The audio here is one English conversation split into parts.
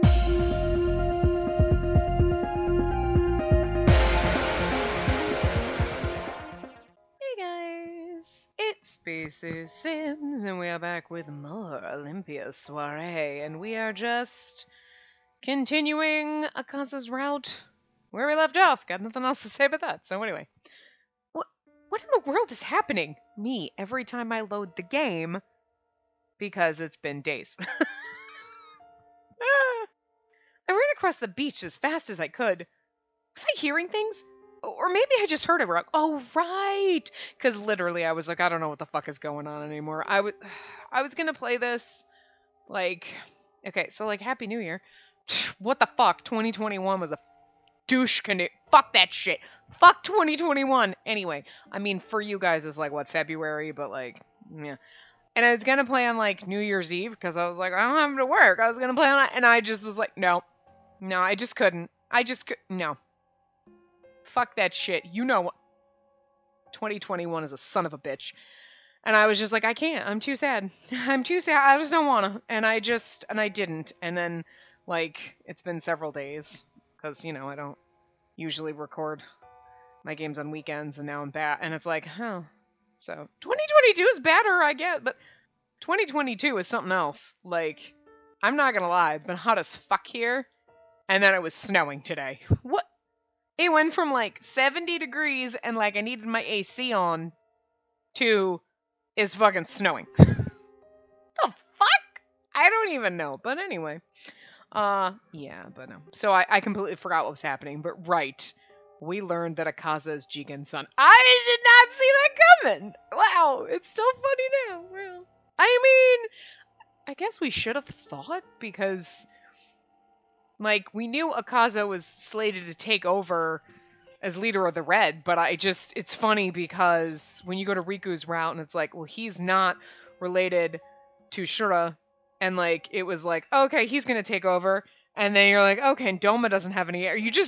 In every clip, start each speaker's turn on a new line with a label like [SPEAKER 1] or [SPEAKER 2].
[SPEAKER 1] Hey guys, it's Spacey Sims, and we are back with more Olympia Soiree, and we are just continuing Akasa's route where we left off. Got nothing else to say about that. So anyway, what what in the world is happening? Me every time I load the game because it's been days. I ran across the beach as fast as I could. Was I hearing things? Or maybe I just heard it wrong. Oh, right. Because literally, I was like, I don't know what the fuck is going on anymore. I was gonna play this, like, okay, so like, Happy New Year. What the fuck? 2021 was a douche canoe. Fuck that shit. Fuck 2021. Anyway, I mean, for you guys, it's like, what, February? But like, yeah. And I was gonna play on like New Year's Eve because I was like, I don't have to work. I was gonna play on it, and I just was like, no, I just couldn't. No. Fuck that shit. You know what? 2021 is a son of a bitch. And I was just like, I can't. I'm too sad. I'm too sad. I just don't want to. And I didn't. And then, like, it's been several days because, I don't usually record my games on weekends, and now I'm back. And it's like, huh. So 2022 is better, I get. But 2022 is something else. Like, I'm not going to lie. It's been hot as fuck here. And then it was snowing today. What? It went from like 70 degrees and like I needed my AC on to is fucking snowing. The fuck? I don't even know. But anyway. Yeah, but no. So I completely forgot what was happening. But right. We learned that Akaza is Jigen's son. I did not see that coming. Wow. It's still funny now. Well, I mean, I guess we should have thought because like, we knew Akaza was slated to take over as leader of the Red, but it's funny because when you go to Riku's route and it's like, well, he's not related to Shura, and like, it was like, okay, he's gonna take over, and then you're like, okay, and Doma doesn't have any air. Your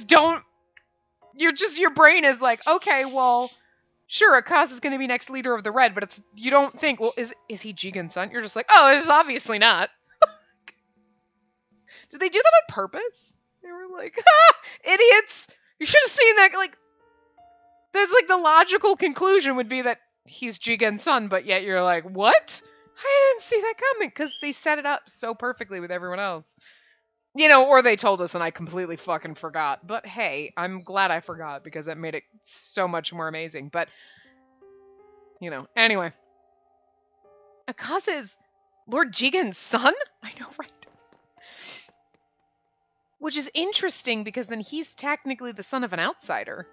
[SPEAKER 1] brain is like, okay, well, sure, Akaza's gonna be next leader of the Red, but you don't think, well, is he Jigen's son? You're just like, oh, it's obviously not. Did they do that on purpose? They were like, idiots! You should have seen that. Like, that's like the logical conclusion would be that he's Jigen's son, but yet you're like, what? I didn't see that coming because they set it up so perfectly with everyone else. Or they told us and I completely fucking forgot. But hey, I'm glad I forgot because that made it so much more amazing. But, anyway. Akaza is Lord Jigen's son? I know, right? Which is interesting because then he's technically the son of an outsider.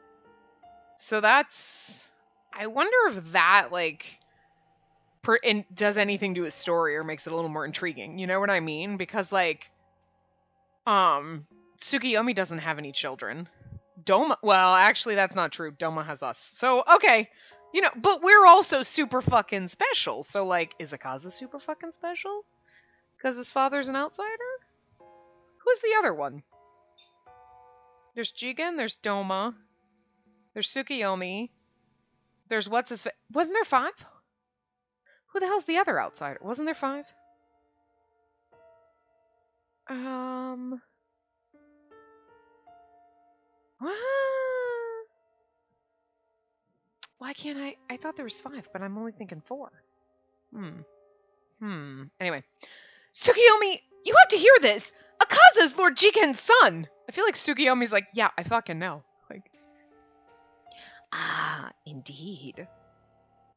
[SPEAKER 1] So that's... I wonder if that, like, does anything to his story or makes it a little more intriguing. You know what I mean? Because, like, Tsukiyomi doesn't have any children. Doma... Well, actually, that's not true. Doma has us. So, okay. But we're also super fucking special. So, like, is Akaza super fucking special? Because his father's an outsider? Who's the other one? There's Jigen, there's Doma, there's Tsukiyomi, there's what's-his-face. Wasn't there 5? Who the hell's the other outsider? Wasn't there 5? Why can't I thought there was 5, but I'm only thinking 4. Anyway. Tsukiyomi, you have to hear this! Akaza's Lord Jigen's son! I feel like Tsukiyomi's like, yeah, I fucking know. Like, indeed.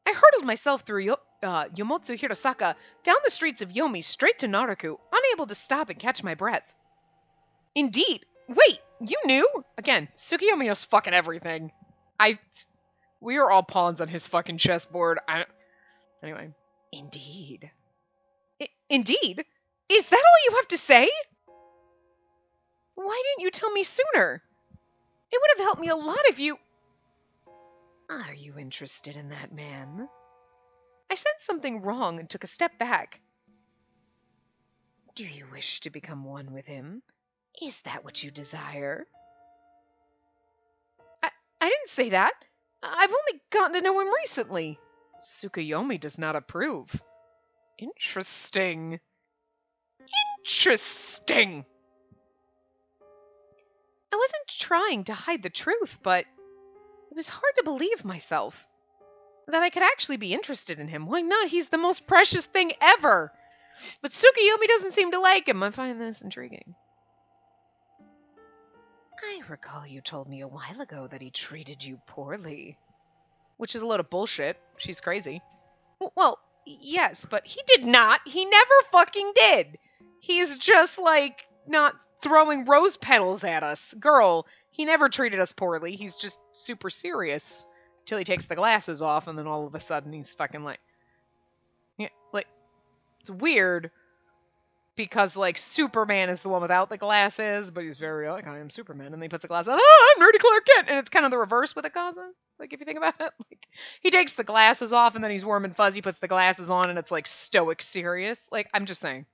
[SPEAKER 1] I hurtled myself through Yomotsu Hirosaka, down the streets of Yomi, straight to Naraku, unable to stop and catch my breath. Indeed. Wait, you knew? Again, Tsukiyomi knows fucking everything. We are all pawns on his fucking chessboard. Anyway. Indeed. Indeed? Is that all you have to say? Why didn't you tell me sooner? It would have helped me a lot if you... Are you interested in that man? I sensed something wrong and took a step back. Do you wish to become one with him? Is that what you desire? I didn't say that. I've only gotten to know him recently. Tsukuyomi does not approve. Interesting. Interesting! wasn't trying to hide the truth, but it was hard to believe myself. That I could actually be interested in him. Why not? He's the most precious thing ever. But Tsukiyomi doesn't seem to like him. I find this intriguing. I recall you told me a while ago that he treated you poorly. Which is a load of bullshit. She's crazy. Well, yes, but he did not. He never fucking did. He's just, like, not throwing rose petals at us. Girl, he never treated us poorly. He's just super serious. Till he takes the glasses off, and then all of a sudden he's fucking like... Yeah, like... It's weird. Because, like, Superman is the one without the glasses, but he's very, like, I am Superman. And then he puts the glasses on, oh, I'm Nerdy Clark Kent! And it's kind of the reverse with Akaza. Like, if you think about it. Like, he takes the glasses off, and then he's warm and fuzzy, puts the glasses on, and it's, like, stoic serious. Like, I'm just saying.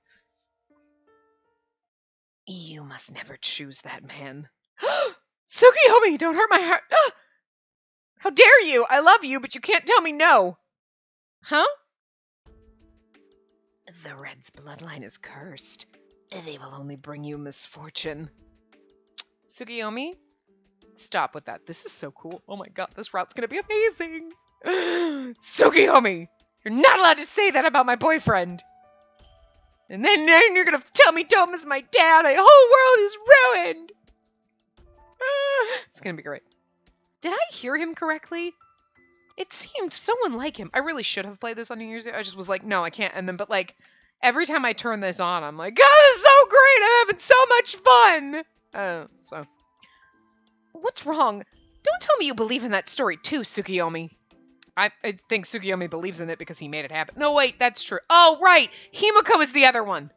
[SPEAKER 1] You must never choose that man. Tsukiyomi, don't hurt my heart! How dare you! I love you, but you can't tell me no! Huh? The Red's bloodline is cursed. They will only bring you misfortune. Tsukiyomi? Stop with that. This is so cool. Oh my god, this route's gonna be amazing! Tsukiyomi! You're not allowed to say that about my boyfriend! And then you're gonna tell me Toma's my dad! My whole world is ruined! It's gonna be great. Did I hear him correctly? It seemed so unlike him. I really should have played this on New Year's Eve. I just was like, no, I can't. And then, but like, every time I turn this on, I'm like, God, this is so great! I'm having so much fun! So. What's wrong? Don't tell me you believe in that story too, Tsukiyomi. I think Tsukiyomi believes in it because he made it happen. No, wait, that's true. Oh, right! Himiko is the other one!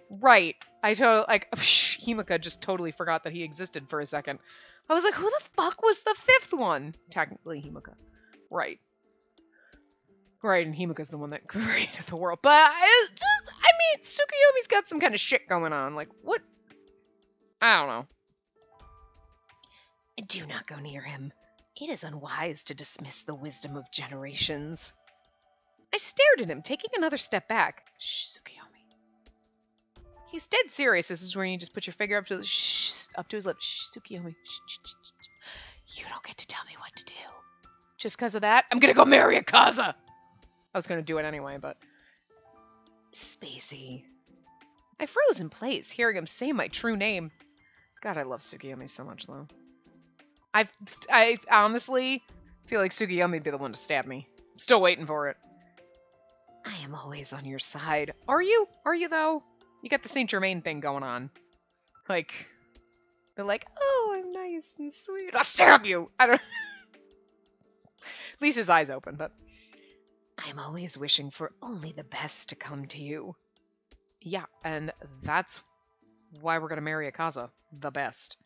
[SPEAKER 1] Right. I totally, like, Himiko just totally forgot that he existed for a second. I was like, who the fuck was the fifth one? Technically, Himiko. Right. Right, and Himiko's the one that created the world. But I mean, Tsukiyomi's got some kind of shit going on. Like, what? I don't know. Do not go near him. It is unwise to dismiss the wisdom of generations. I stared at him, taking another step back. Shh, Tsukiyomi. He's dead serious. This is where you just put your finger up to his lip. Shh, Tsukiyomi. Shh, shh, shh, shh. You don't get to tell me what to do. Just because of that, I'm gonna go marry Akaza! I was gonna do it anyway, but... Spacey. I froze in place, hearing him say my true name. God, I love Tsukiyomi so much, though. I honestly feel like Tsukiyomi would be the one to stab me. Still waiting for it. I am always on your side. Are you? Are you, though? You got the Saint Germain thing going on. Like, they're like, oh, I'm nice and sweet. I'll stab you! I don't... At least his eyes open, but... I'm always wishing for only the best to come to you. Yeah, and that's why we're gonna marry Akaza. The best.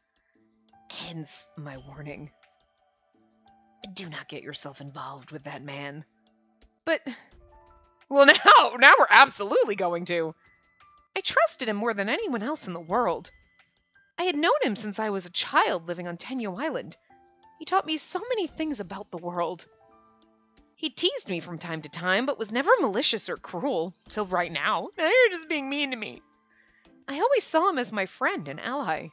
[SPEAKER 1] Hence my warning. Do not get yourself involved with that man. But... Well, now we're absolutely going to. I trusted him more than anyone else in the world. I had known him since I was a child living on Tenyo Island. He taught me so many things about the world. He teased me from time to time, but was never malicious or cruel, till right now. Now you're just being mean to me. I always saw him as my friend and ally.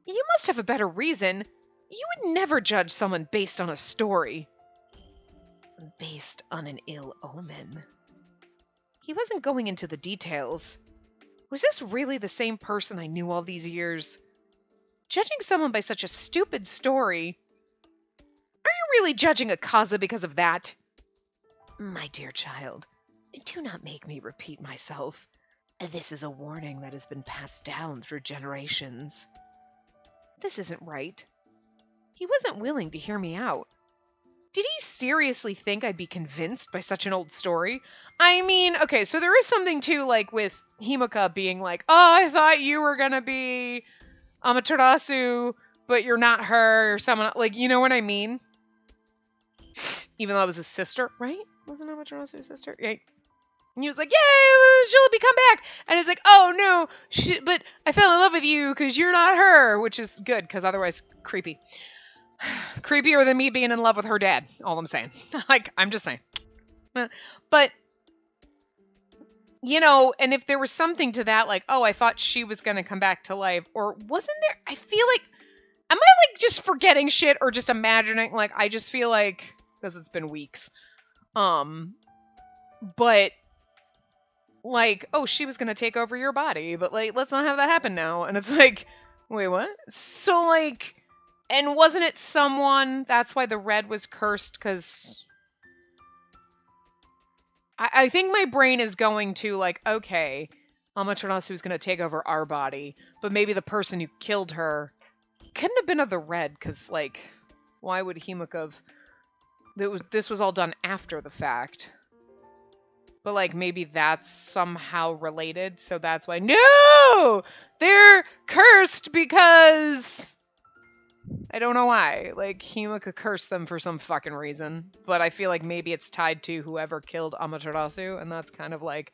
[SPEAKER 1] You must have a better reason. You would never judge someone based on a story. Based on an ill omen. He wasn't going into the details. Was this really the same person I knew all these years? Judging someone by such a stupid story... Are you really judging Akaza because of that? My dear child, do not make me repeat myself. This is a warning that has been passed down through generations. This isn't right. He wasn't willing to hear me out. Did he seriously think I'd be convinced by such an old story? I mean, okay, so there is something too, like, with Himika being like, oh, I thought you were gonna be Amaterasu, but you're not her, or someone, like, you know what I mean? Even though I was his sister, right? Wasn't Amaterasu his sister? Right? And he was like, yay, she'll be come back. And it's like, oh no, but I fell in love with you because you're not her, which is good, because otherwise, creepy. Creepier than me being in love with her dad, all I'm saying. Like, I'm just saying. But you know, and if there was something to that, like, oh, I thought she was going to come back to life, or wasn't there? I feel like, am I like just forgetting shit or just imagining? Like, I just feel like, because it's been weeks. But like, oh, she was going to take over your body, but like, let's not have that happen now. And it's like, wait, what? So like, and wasn't it someone, that's why the red was cursed? Because I think my brain is going to like, okay, Amaterasu was going to take over our body, but maybe the person who killed her couldn't have been of the red, because like, why would Himiko have... This was all done after the fact. But like, maybe that's somehow related, so that's why... No! They're cursed because... I don't know why. Like, Himiko cursed them for some fucking reason. But I feel like maybe it's tied to whoever killed Amaterasu, and that's kind of like...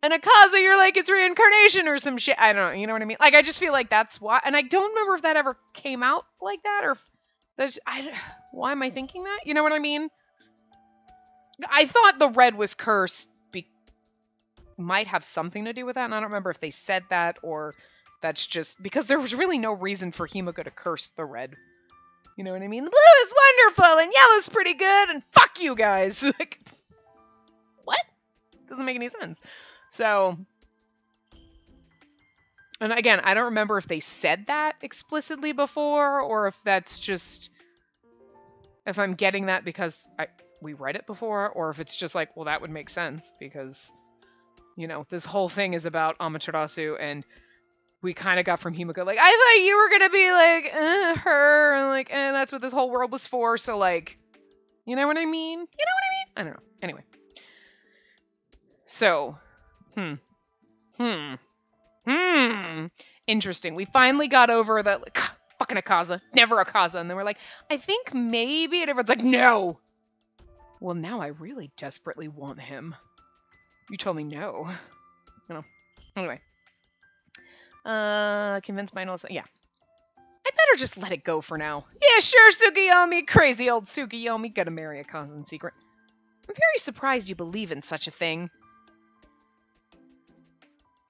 [SPEAKER 1] And Akaza, you're like, it's reincarnation or some shit. I don't know, you know what I mean? Like, I just feel like that's why... And I don't remember if that ever came out like that, or if... That's, why am I thinking that? You know what I mean? I thought the red was cursed. Might have something to do with that, and I don't remember if they said that, or that's just... Because there was really no reason for Himiko to curse the red. You know what I mean? The blue is wonderful, and yellow's pretty good, and fuck you guys! Like, what? Doesn't make any sense. So... And again, I don't remember if they said that explicitly before, or if that's just... If I'm getting that because we read it before, or if it's just like, well, that would make sense, because, you know, this whole thing is about Amaterasu, and we kind of got from Himiko, like, I thought you were gonna be like, her, and like, that's what this whole world was for, so like, you know what I mean? You know what I mean? I don't know. Anyway. So, interesting. We finally got over that, like, fucking Akaza. Never Akaza. And then we're like, I think maybe. And everyone's like, no. Well, now I really desperately want him. You told me no. You know. Anyway. Convince my also. Yeah. I'd better just let it go for now. Yeah, sure, Tsukiyomi. Crazy old Tsukiyomi. Gonna marry Akaza in secret. I'm very surprised you believe in such a thing.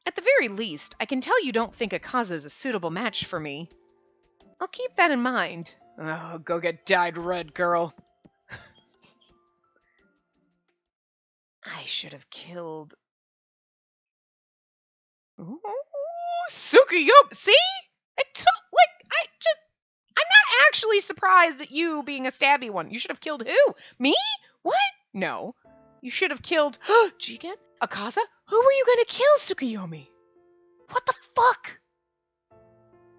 [SPEAKER 1] At the very least, I can tell you don't think Akaza is a suitable match for me. I'll keep that in mind. Oh, go get dyed red, girl. I should have killed... Ooh, Tsukiyomi! See? I'm not actually surprised at you being a stabby one. You should have killed who? Me? What? No. You should have killed... Jigen? Akaza? Who were you gonna kill, Tsukiyomi? What the fuck?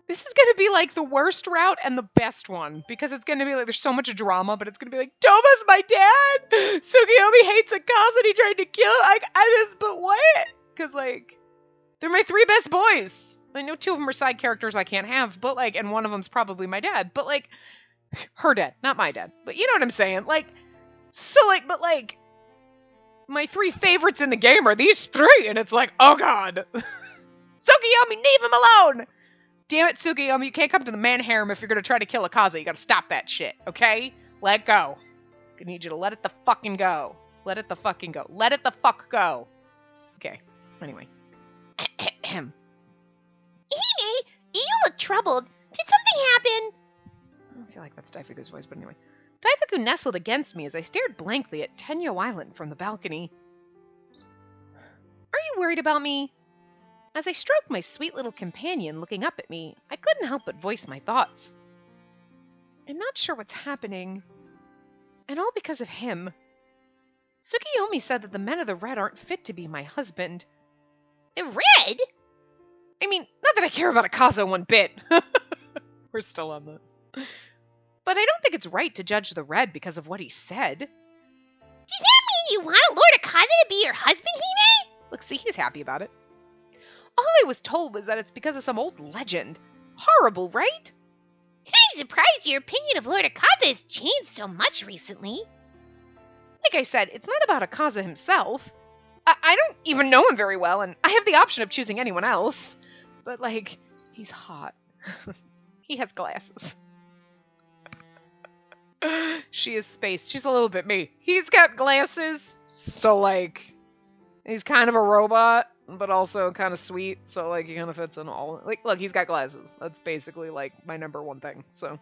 [SPEAKER 1] This is gonna be like the worst route and the best one, because it's gonna be like, there's so much drama, but it's gonna be like, Toma's my dad! Tsukiyomi hates Akaza and he tried to kill but what? Because like, they're my three best boys. I know two of them are side characters I can't have, but like, and one of them's probably my dad, but like, her dad, not my dad. But you know what I'm saying? Like, so like, but like, my three favorites in the game are these three, and it's like, oh god. Tsukiyomi, leave him alone! Damn it, Tsukiyomi, you can't come to the man harem if you're gonna try to kill Akaza. You gotta stop that shit, okay? Let go. I need you to let it the fucking go. Let it the fucking go. Let it the fuck go. Okay, anyway.
[SPEAKER 2] Amy, you look troubled. Did something happen?
[SPEAKER 1] I feel like that's Daifuku's voice, but anyway. Daifuku nestled against me as I stared blankly at Tenyo Island from the balcony. Are you worried about me? As I stroked my sweet little companion looking up at me, I couldn't help but voice my thoughts. I'm not sure what's happening, and all because of him. Tsukiyomi said that the men of the Red aren't fit to be my husband.
[SPEAKER 2] The Red?
[SPEAKER 1] I mean, not that I care about Akaza one bit. We're still on this. But I don't think it's right to judge the Red because of what he said.
[SPEAKER 2] Does that mean you want Lord Akaza to be your husband, Hime?
[SPEAKER 1] Look, see, he's happy about it. All I was told was that it's because of some old legend. Horrible, right?
[SPEAKER 2] I'm surprised your opinion of Lord Akaza has changed so much recently.
[SPEAKER 1] Like I said, it's not about Akaza himself. I don't even know him very well, and I have the option of choosing anyone else. But, like, he's hot. He has glasses. She is Spacey. She's a little bit me. He's got glasses, so, like, He's kind of a robot, but also kind of sweet. So, like, he kind of fits in all. Like, look, he's got glasses. That's basically, like, my number one thing. So,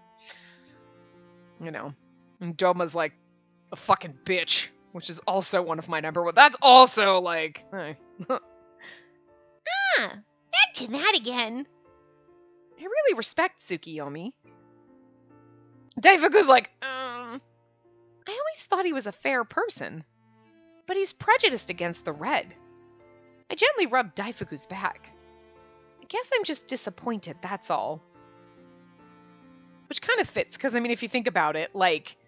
[SPEAKER 1] you know. And Doma's, like, a fucking bitch, which is also one of my number one. That's also, like, hey.
[SPEAKER 2] Back to that again.
[SPEAKER 1] I really respect Tsukiyomi. Daifuku's like, I always thought he was a fair person, but he's prejudiced against the red. I gently rubbed Daifuku's back. I guess I'm just disappointed, that's all. Which kind of fits, because, I mean, if you think about it, like,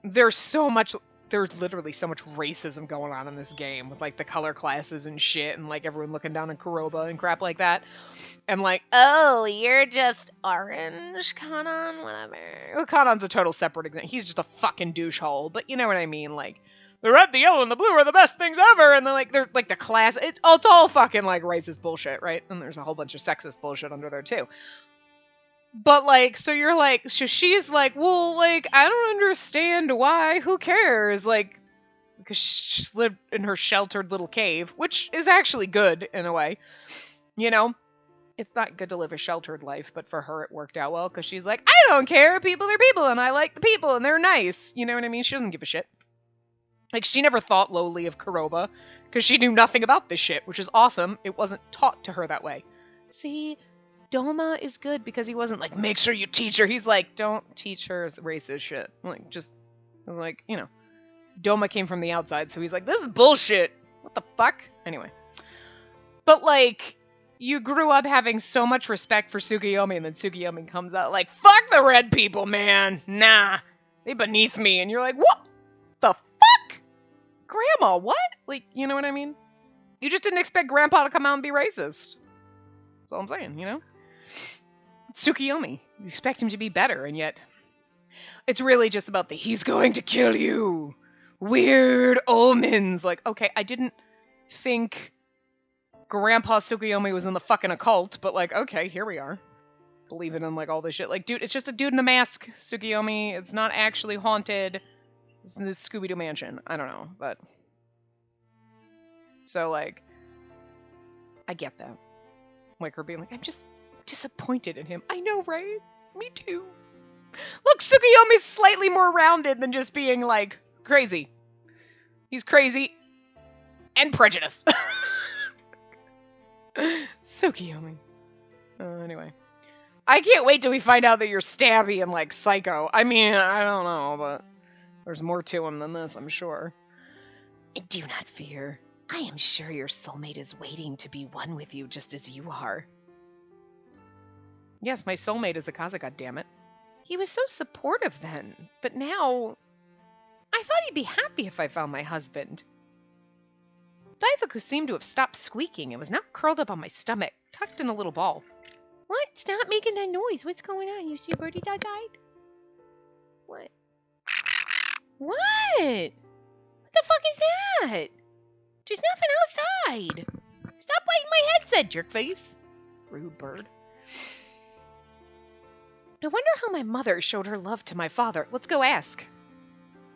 [SPEAKER 1] there's literally so much racism going on in this game with, like, the color classes and shit and, like, everyone looking down on Kuroba and crap like that. And, like, oh, you're just orange, Kanon, whatever. Well, Kanon's a total separate example. He's just a fucking douchehole, but you know what I mean? Like, the red, the yellow, and the blue are the best things ever, and they're like the class. It's all fucking, like, racist bullshit, right? And there's a whole bunch of sexist bullshit under there, too. But, like, so you're like, so she's like, well, like, I don't understand why, who cares? Like, because she lived in her sheltered little cave, which is actually good, in a way. You know? It's not good to live a sheltered life, but for her it worked out well, because she's like, I don't care, people are people, and I like the people, and they're nice. You know what I mean? She doesn't give a shit. Like, she never thought lowly of Kuroba, because she knew nothing about this shit, which is awesome. It wasn't taught to her that way. See? Doma is good because he wasn't like, make sure you teach her. He's like, don't teach her racist shit. Like, just, like, you know. Doma came from the outside, so he's like, this is bullshit. What the fuck? Anyway. But, like, you grew up having so much respect for Tsukiyomi, and then Tsukiyomi comes out like, fuck the red people, man. Nah. They beneath me. And you're like, what the fuck? Grandma, what? Like, you know what I mean? You just didn't expect Grandpa to come out and be racist. That's all I'm saying, you know? Tsukiyomi. You expect him to be better, and yet it's really just about the he's going to kill you. Weird omens. Like, okay, I didn't think Grandpa Tsukiyomi was in the fucking occult, but like, okay, here we are. Believing in like all this shit. Like, dude, it's just a dude in a mask, Tsukiyomi. It's not actually haunted. It's in this Scooby-Doo mansion. I don't know, but so like I get that. Like her being like, I'm just disappointed in him. I know, right? Me too. Look, Tsukiyomi's slightly more rounded than just being, like, crazy. He's crazy and prejudiced. Tsukiyomi. Anyway. I can't wait till we find out that you're stabby and, like, psycho. I mean, I don't know, but there's more to him than this, I'm sure.
[SPEAKER 2] Do not fear. I am sure your soulmate is waiting to be one with you just as you are.
[SPEAKER 1] Yes, my soulmate is Akaza, goddammit. He was so supportive then, but now I thought he'd be happy if I found my husband. Daifuku seemed to have stopped squeaking and was now curled up on my stomach, tucked in a little ball.
[SPEAKER 2] What? Stop making that noise. What's going on? You see birdies outside? What? What? What the fuck is that? There's nothing outside. Stop biting my headset, jerkface.
[SPEAKER 1] Rude bird. I wonder how my mother showed her love to my father. Let's go ask.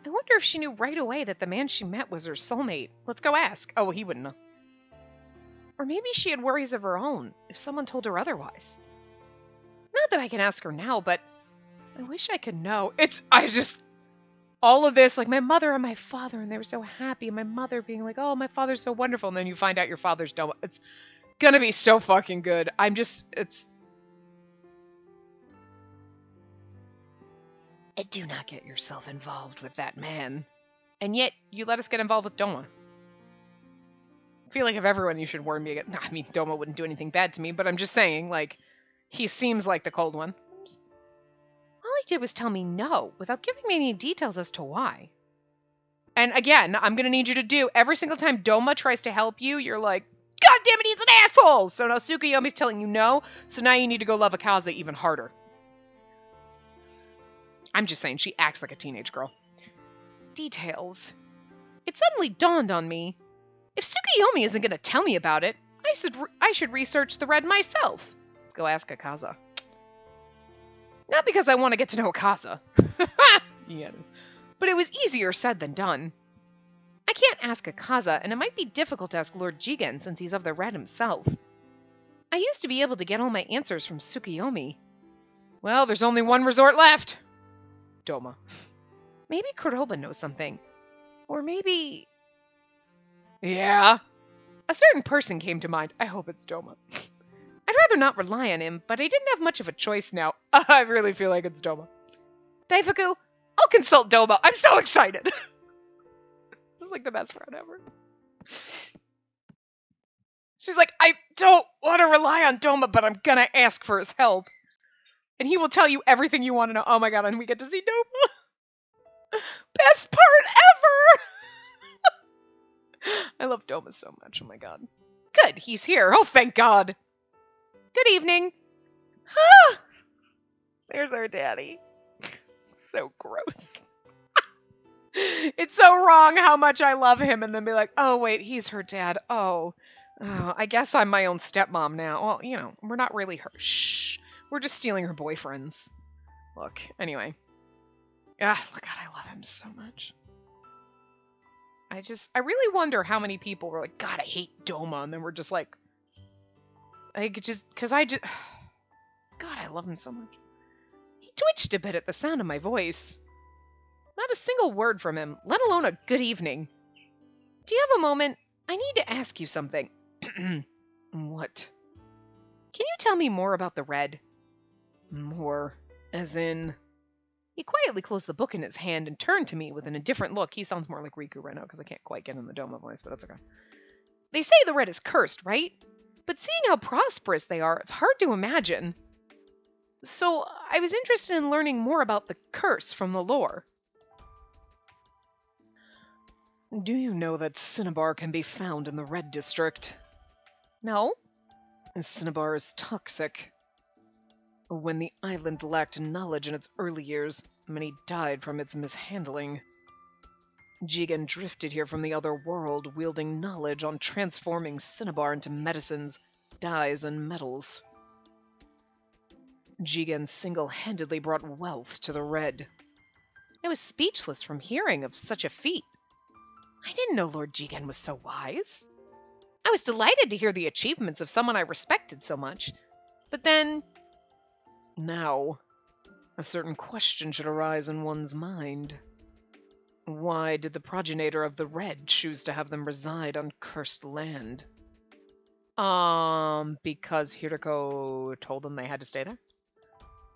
[SPEAKER 1] I wonder if she knew right away that the man she met was her soulmate. Let's go ask. Oh, well, he wouldn't know. Or maybe she had worries of her own, if someone told her otherwise. Not that I can ask her now, but I wish I could know. All of this, like my mother and my father, and they were so happy, and my mother being like, oh, my father's so wonderful, and then you find out your father's dumb. It's gonna be so fucking good. Do not get yourself involved with that man. And yet, you let us get involved with Doma. I feel like if everyone, you should warn me again. I mean, Doma wouldn't do anything bad to me, but I'm just saying, like, he seems like the cold one. All he did was tell me no, without giving me any details as to why. And again, I'm gonna need you to do, every single time Doma tries to help you, you're like, God damn it, he's an asshole! So now Tsukiyomi's telling you no, so now you need to go love Akaza even harder. I'm just saying, she acts like a teenage girl. Details. It suddenly dawned on me. If Tsukiyomi isn't going to tell me about it, I should research the red myself. Let's go ask Akaza. Not because I want to get to know Akaza. Yeah, it is. But it was easier said than done. I can't ask Akaza, and it might be difficult to ask Lord Jigen since he's of the red himself. I used to be able to get all my answers from Tsukiyomi. Well, there's only one resort left. Doma. Maybe Kuroba knows something. Or maybe... Yeah. A certain person came to mind. I hope it's Doma. I'd rather not rely on him, but I didn't have much of a choice now. I really feel like it's Doma. Daifuku, I'll consult Doma. I'm so excited. This is like the best part ever. She's like, I don't want to rely on Doma, but I'm gonna ask for his help. And he will tell you everything you want to know. Oh my god, and we get to see Doma. Best part ever! I love Doma so much, oh my god. Good, he's here. Oh, thank god. Good evening. Ah, there's our daddy. So gross. It's so wrong how much I love him and then be like, oh wait, he's her dad. Oh, I guess I'm my own stepmom now. Well, you know, we're not really her. Shh. We're just stealing her boyfriends. Look, anyway. God, I love him so much. I really wonder how many people were like, God, I hate Doma. And then we're just like, God, I love him so much. He twitched a bit at the sound of my voice. Not a single word from him, let alone a good evening. Do you have a moment? I need to ask you something. What? Can you tell me more about the red? More, as in... He quietly closed the book in his hand and turned to me with an indifferent look. He sounds more like Riku right now because I can't quite get in the Doma voice, but that's okay. They say the red is cursed, right? But seeing how prosperous they are, it's hard to imagine. So I was interested in learning more about the curse from the lore. Do you know that cinnabar can be found in the Red District? No. Cinnabar is toxic. When the island lacked knowledge in its early years, many died from its mishandling. Jigen drifted here from the other world, wielding knowledge on transforming cinnabar into medicines, dyes, and metals. Jigen single-handedly brought wealth to the Red. I was speechless from hearing of such a feat. I didn't know Lord Jigen was so wise. I was delighted to hear the achievements of someone I respected so much. But then... Now, a certain question should arise in one's mind. Why did the progenitor of the Red choose to have them reside on cursed land? Because Hiriko told them they had to stay there?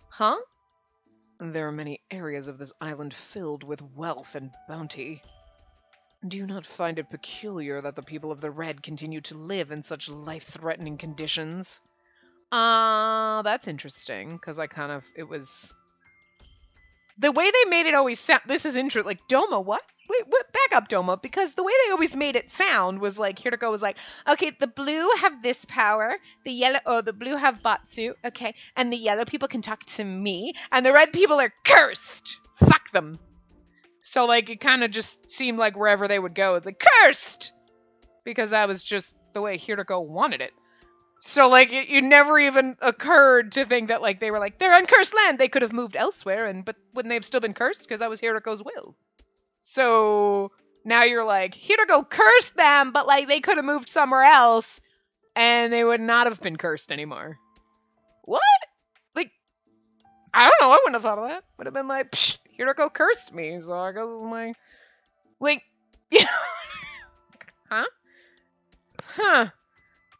[SPEAKER 1] Huh? There are many areas of this island filled with wealth and bounty. Do you not find it peculiar that the people of the Red continue to live in such life-threatening conditions? That's interesting, because it was... The way they made it always sound... This is interesting. Like, Doma, what? Wait, what? Back up, Doma, because the way they always made it sound was like, Hiriko was like, okay, the blue have this power, the blue have Batsu, okay, and the yellow people can talk to me, and the red people are cursed! Fuck them! So, like, it kind of just seemed like wherever they would go, it's like, cursed! Because that was just the way Hiriko wanted it. So, like, it never even occurred to think that, like, they were like, they're on cursed land! They could have moved elsewhere, but wouldn't they have still been cursed? Because that was Hiriko's will. So, now you're like, Hiriko cursed them, but, like, they could have moved somewhere else, and they would not have been cursed anymore. What? Like, I don't know, I wouldn't have thought of that. Would have been like, psh, Hiriko cursed me, so I guess it's my... Like, yeah. Huh? Huh.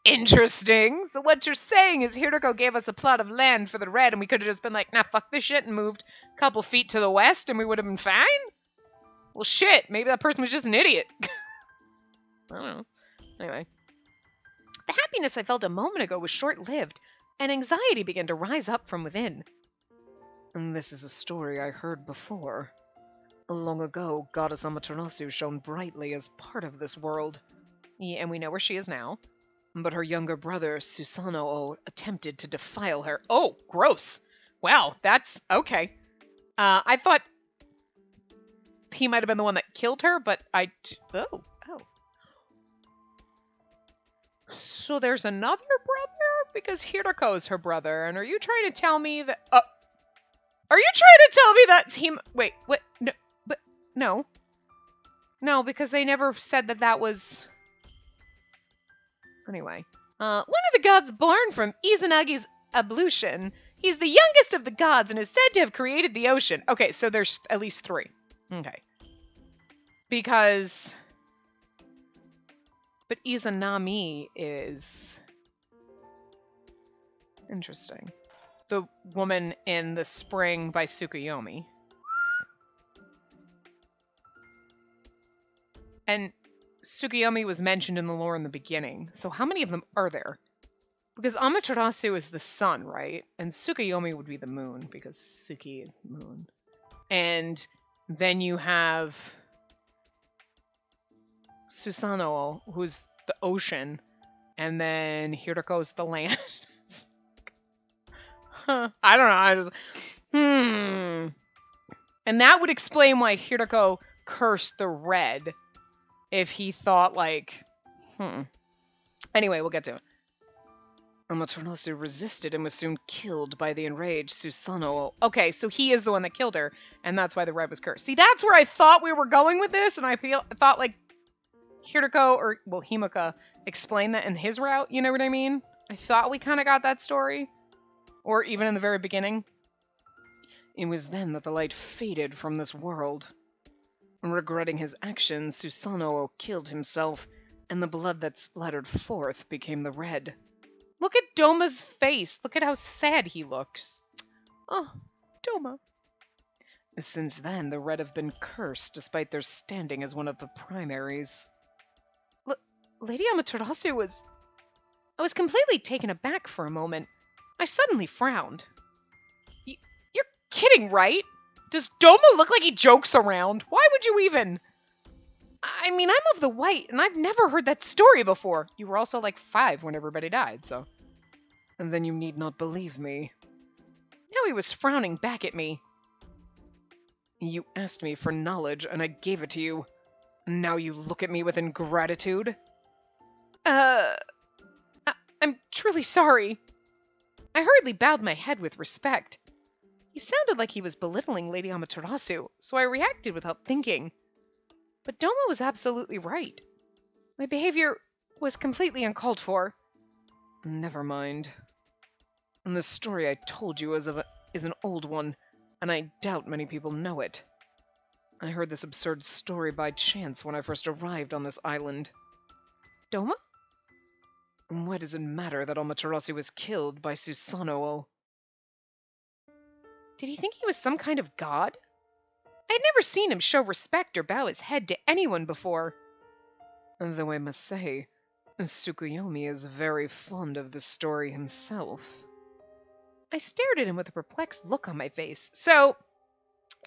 [SPEAKER 1] Interesting. So what you're saying is Hiriko gave us a plot of land for the Red, and we could have just been like, nah, fuck this shit, and moved a couple feet to the west, and we would have been fine? Well, shit, maybe that person was just an idiot. I don't know. Anyway. The happiness I felt a moment ago was short-lived, and anxiety began to rise up from within. And this is a story I heard before. Long ago, Goddess Amaterasu shone brightly as part of this world. Yeah, and we know where she is now. But her younger brother, Susanoo, attempted to defile her. Oh, gross. Wow, that's... okay. I thought he might have been the one that killed her, but Oh. So there's another brother? Because Hiriko's her brother, and are you trying to tell me that... Are you trying to tell me that's him? Wait, what? No, but... No. No, because they never said that that was... Anyway. One of the gods born from Izanagi's ablution. He's the youngest of the gods and is said to have created the ocean. Okay, so there's at least 3. Okay. Because... But Izanami is... Interesting. The woman in the spring by Tsukuyomi. And Tsukuyomi was mentioned in the lore in the beginning. So how many of them are there? Because Amaterasu is the sun, right? And Tsukuyomi would be the moon, because Tsuki is moon. And then you have Susanoo, who's the ocean. And then Hiriko's the land. I don't know. I just... And that would explain why Hiriko cursed the red. If he thought, like... Anyway, we'll get to it. Amaterasu resisted and was soon killed by the enraged Susanoo. Okay, so he is the one that killed her, and that's why the red was cursed. See, that's where I thought we were going with this, and I thought, like, Hiriko, or, well, Himika, explained that in his route, you know what I mean? I thought we kind of got that story. Or even in the very beginning. It was then that the light faded from this world. Regretting his actions, Susanoo killed himself, and the blood that splattered forth became the red. Look at Doma's face. Look at how sad he looks. Oh, Doma. Since then, the red have been cursed, despite their standing as one of the primaries. Lady Amaterasu was... I was completely taken aback for a moment. I suddenly frowned. You're kidding, right? Does Doma look like he jokes around? Why would you even... I mean, I'm of the white, and I've never heard that story before. You were also like 5 when everybody died, so... And then you need not believe me. Now he was frowning back at me. You asked me for knowledge, and I gave it to you. Now you look at me with ingratitude? I'm truly sorry. I hurriedly bowed my head with respect. He sounded like he was belittling Lady Amaterasu, so I reacted without thinking. But Doma was absolutely right. My behavior was completely uncalled for. Never mind. And the story I told you is an old one, and I doubt many people know it. I heard this absurd story by chance when I first arrived on this island. Doma? Why does it matter that Amaterasu was killed by Susanoo? Did he think he was some kind of god? I had never seen him show respect or bow his head to anyone before. Though I must say, Tsukuyomi is very fond of this story himself. I stared at him with a perplexed look on my face. So,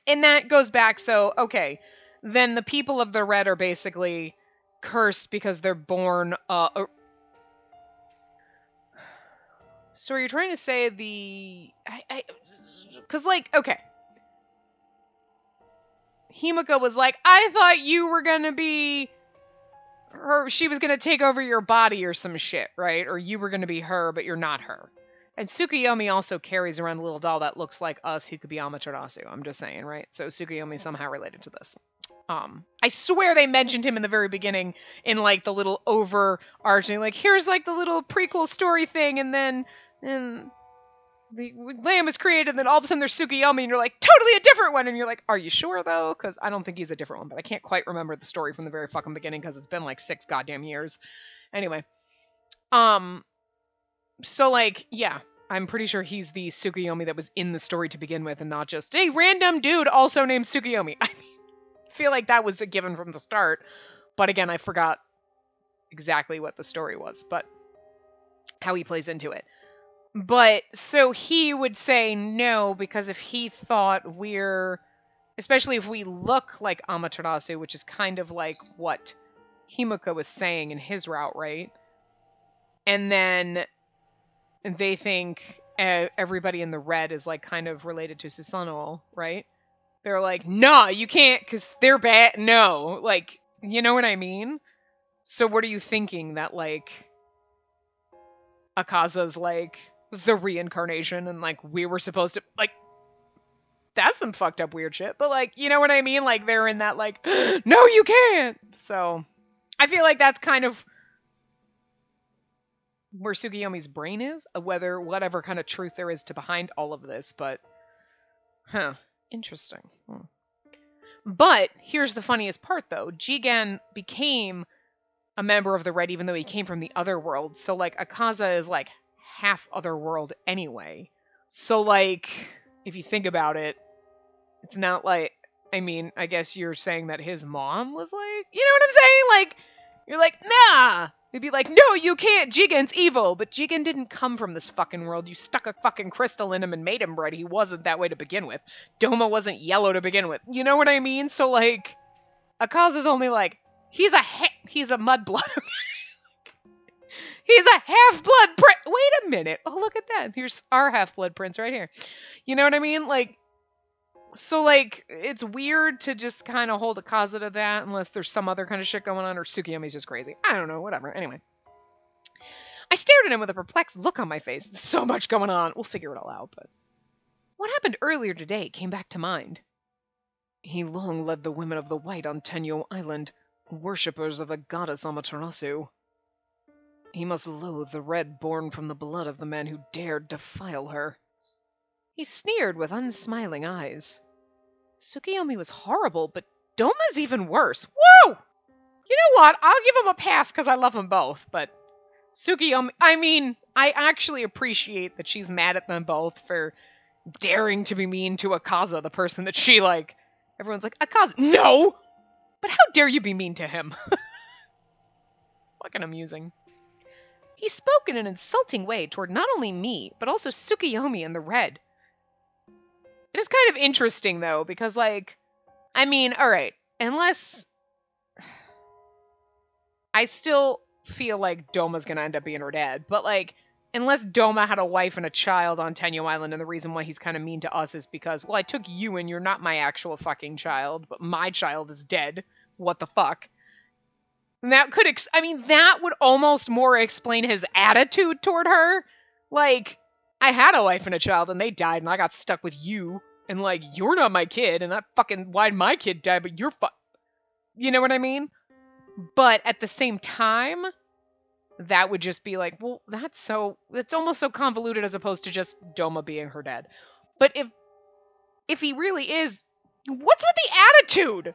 [SPEAKER 1] and that goes back, so, okay. Then the people of the red are basically cursed because they're born, So you're trying to say because, like, okay. Himika was like, I thought you were gonna be her, she was gonna take over your body or some shit, right? Or you were gonna be her, but you're not her. And Tsukuyomi also carries around a little doll that looks like us who could be Amaterasu. I'm just saying, right? So Tsukuyomi somehow related to this. I swear they mentioned him in the very beginning in, like, the little overarching, like, here's, like, the little prequel story thing, and then the lamb is created, and then all of a sudden there's Tsukuyomi, and you're like, totally a different one! And you're like, are you sure, though? Because I don't think he's a different one, but I can't quite remember the story from the very fucking beginning, because it's been, like, 6 goddamn years. Anyway. So, like, yeah. I'm pretty sure he's the Tsukuyomi that was in the story to begin with, and not just a random dude also named Tsukuyomi. I mean, I feel like that was a given from the start. But again, I forgot exactly what the story was, but how he plays into it. But, so he would say no, because if he thought we're, especially if we look like Amaterasu, which is kind of like what Himika was saying in his route, right? And then they think everybody in the red is, like, kind of related to Susanoo, right? They're like, nah, you can't, because they're bad. No, like, you know what I mean? So what are you thinking? That, like, Akaza's, like, the reincarnation, and, like, we were supposed to, like, that's some fucked up weird shit. But, like, you know what I mean? Like, they're in that, like, no, you can't. So, I feel like that's kind of where Tsukiyomi's brain is, whether whatever kind of truth there is to behind all of this. But, interesting. But here's the funniest part, though. Jigen became a member of the Red, even though he came from the other world. So, like, Akaza is, like, half other world anyway. So, like, if you think about it, it's not like, I mean, I guess you're saying that his mom was like, you know what I'm saying? Like, you're like, nah. They'd be like, no, you can't. Jigen's evil. But Jigen didn't come from this fucking world. You stuck a fucking crystal in him and made him red. He wasn't that way to begin with. Doma wasn't yellow to begin with. You know what I mean? So, like, Akaza's only like, he's a mudblood. He's a half-blood prince. Wait a minute. Oh, look at that. Here's our half-blood prince right here. You know what I mean? Like, so, like, it's weird to just kind of hold Akaza to that unless there's some other kind of shit going on or Tsukiyomi's just crazy. I don't know. Whatever. Anyway. I stared at him with a perplexed look on my face. There's so much going on. We'll figure it all out, but what happened earlier today came back to mind. He long led the women of the White on Tenyo Island, worshippers of the goddess Amaterasu. He must loathe the red born from the blood of the man who dared defile her. He sneered with unsmiling eyes. Tsukiyomi was horrible, but Doma's even worse. Woo! You know what? I'll give him a pass because I love them both, but Tsukiyomi, I mean, I actually appreciate that she's mad at them both for daring to be mean to Akaza, the person that she, like, everyone's like, Akaza, no! But how dare you be mean to him? Fucking amusing. He spoke in an insulting way toward not only me, but also Tsukiyomi and the Red. It is kind of interesting, though, because, like, I mean, alright, unless I still feel like Doma's gonna end up being her dad, but, like, unless Doma had a wife and a child on Tenyo Island, and the reason why he's kind of mean to us is because, well, I took you and you're not my actual fucking child, but my child is dead. What the fuck? And that could, that would almost more explain his attitude toward her. Like, I had a wife and a child and they died and I got stuck with you. And, like, you're not my kid and that fucking, why'd my kid die, but you're you know what I mean? But at the same time, that would just be like, well, it's almost so convoluted as opposed to just Doma being her dad. But if he really is, what's with the attitude?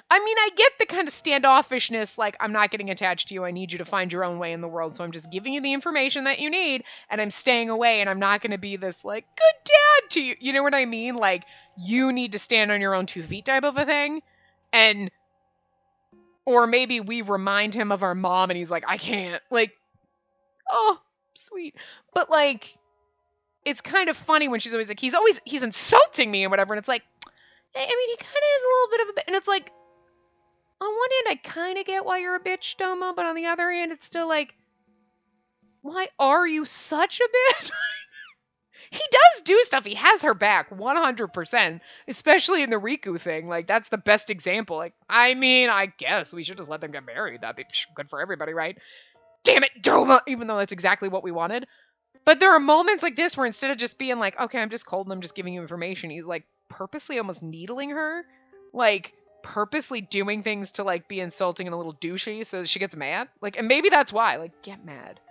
[SPEAKER 1] I mean, I get the kind of standoffishness, like, I'm not getting attached to you, I need you to find your own way in the world, so I'm just giving you the information that you need, and I'm staying away, and I'm not going to be this, like, good dad to you. You know what I mean? Like, you need to stand on your own 2 feet type of a thing. And, or maybe we remind him of our mom, and he's like, I can't. Like, oh, sweet. But, like, it's kind of funny when she's always like, he's insulting me and whatever, and it's like, I mean, he kind of is a little bit of a bit, and it's like, on one hand, I kind of get why you're a bitch, Doma, but on the other hand, it's still like, why are you such a bitch? He does do stuff. He has her back 100%, especially in the Riku thing. Like, that's the best example. Like, I mean, I guess we should just let them get married. That'd be good for everybody, right? Damn it, Doma! Even though that's exactly what we wanted. But there are moments like this where instead of just being like, okay, I'm just cold and I'm just giving you information, he's like purposely almost needling her. Like, purposely doing things to, like, be insulting and a little douchey so that she gets mad. Like, and maybe that's why. Like, get mad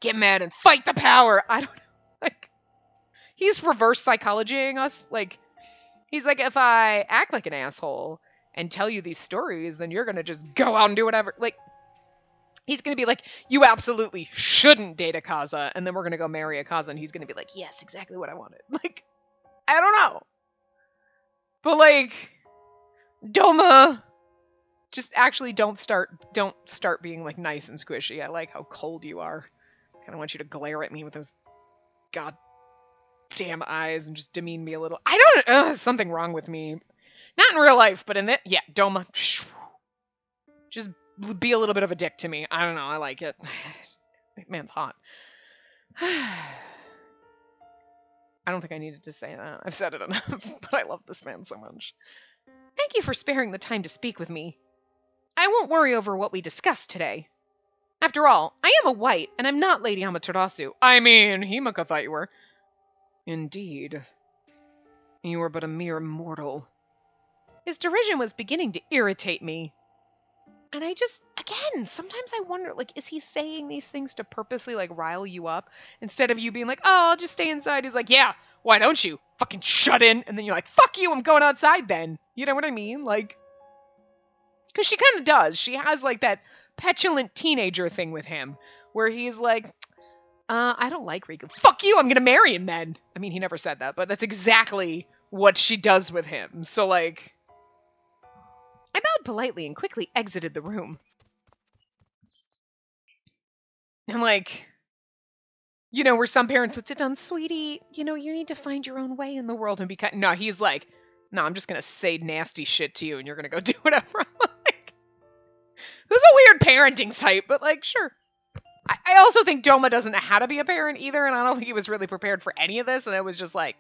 [SPEAKER 1] and fight the power. I don't know. Like, he's reverse psychologying us. Like, he's like, if I act like an asshole and tell you these stories, then you're gonna just go out and do whatever. Like, he's gonna be like, you absolutely shouldn't date Akaza, and then we're gonna go marry Akaza, and he's gonna be like, yes, exactly what I wanted. Like, I don't know. But, like, Doma, just actually don't start being, like, nice and squishy. I like how cold you are. I kind of want you to glare at me with those goddamn eyes and just demean me a little. I don't know. There's something wrong with me. Not in real life, but in that, yeah, Doma, just be a little bit of a dick to me. I don't know. I like it. Man's hot. I don't think I needed to say that. I've said it enough, but I love this man so much. Thank you for sparing the time to speak with me. I won't worry over what we discussed today. After all, I am a white, and I'm not Lady Amaterasu. I mean, Himeka thought you were. Indeed. You are but a mere mortal. His derision was beginning to irritate me. And I just, again, sometimes I wonder, like, is he saying these things to purposely, like, rile you up? Instead of you being like, oh, I'll just stay inside. He's like, yeah, why don't you? Fucking shut in. And then you're like, fuck you, I'm going outside then. You know what I mean? Like, because she kind of does. She has, like, that petulant teenager thing with him where he's like, I don't like Riku. Fuck you, I'm gonna marry him then. I mean, he never said that, but that's exactly what she does with him. So, like, I bowed politely and quickly exited the room. I'm like, you know, where some parents would sit down, sweetie, you know, you need to find your own way in the world and be kind. No, he's like, no, I'm just gonna say nasty shit to you and you're gonna go do whatever. I'm like, this is a weird parenting type, but like, sure. I also think Doma doesn't know how to be a parent either, and I don't think he was really prepared for any of this, and it was just like...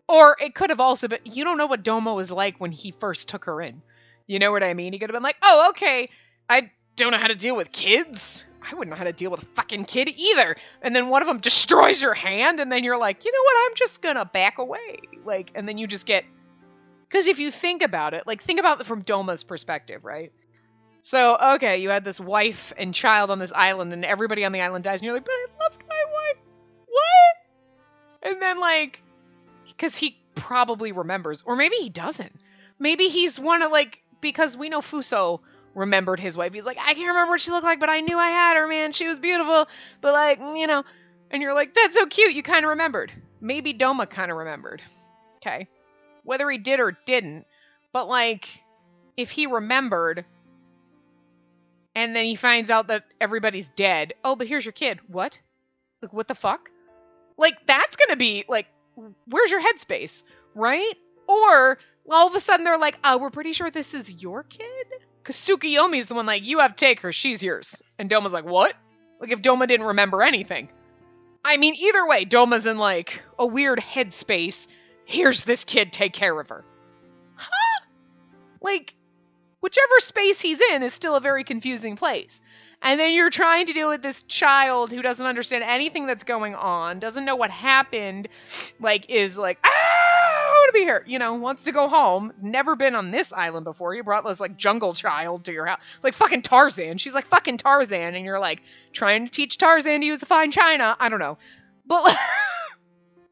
[SPEAKER 1] Or it could have also been, you don't know what Doma was like when he first took her in. You know what I mean? He could have been like, oh, okay, I don't know how to deal with kids. I wouldn't know how to deal with a fucking kid either. And then one of them destroys your hand, and then you're like, you know what, I'm just gonna back away. Like, and then you just get... Because if you think about it, like, think about it from Doma's perspective, right? So, okay, you had this wife and child on this island, and everybody on the island dies, and you're like, but I loved my wife. What? And then, like, because he probably remembers, or maybe he doesn't. Maybe he's one of, like, because we know Fuso remembered his wife. He's like, I can't remember what she looked like, but I knew I had her, man. She was beautiful, but, like, you know. And you're like, that's so cute, you kind of remembered. Maybe Doma kind of remembered. Okay. Whether he did or didn't, but, like, if he remembered... And then he finds out that everybody's dead. Oh, but here's your kid. What? Like, what the fuck? Like, that's gonna be, like, where's your headspace? Right? Or, all of a sudden they're like, we're pretty sure this is your kid? Because Tsukiyomi's the one like, you have to take her, she's yours. And Doma's like, what? Like, if Doma didn't remember anything. I mean, either way, Doma's in, like, a weird headspace. Here's this kid, take care of her. Huh? Like... Whichever space he's in is still a very confusing place. And then you're trying to deal with this child who doesn't understand anything that's going on, doesn't know what happened, like, is like, I want to be here, you know, wants to go home, has never been on this island before. You brought this, like, jungle child to your house. Like, fucking Tarzan. She's like, fucking Tarzan. And you're, like, trying to teach Tarzan to use the fine china. I don't know. But, like,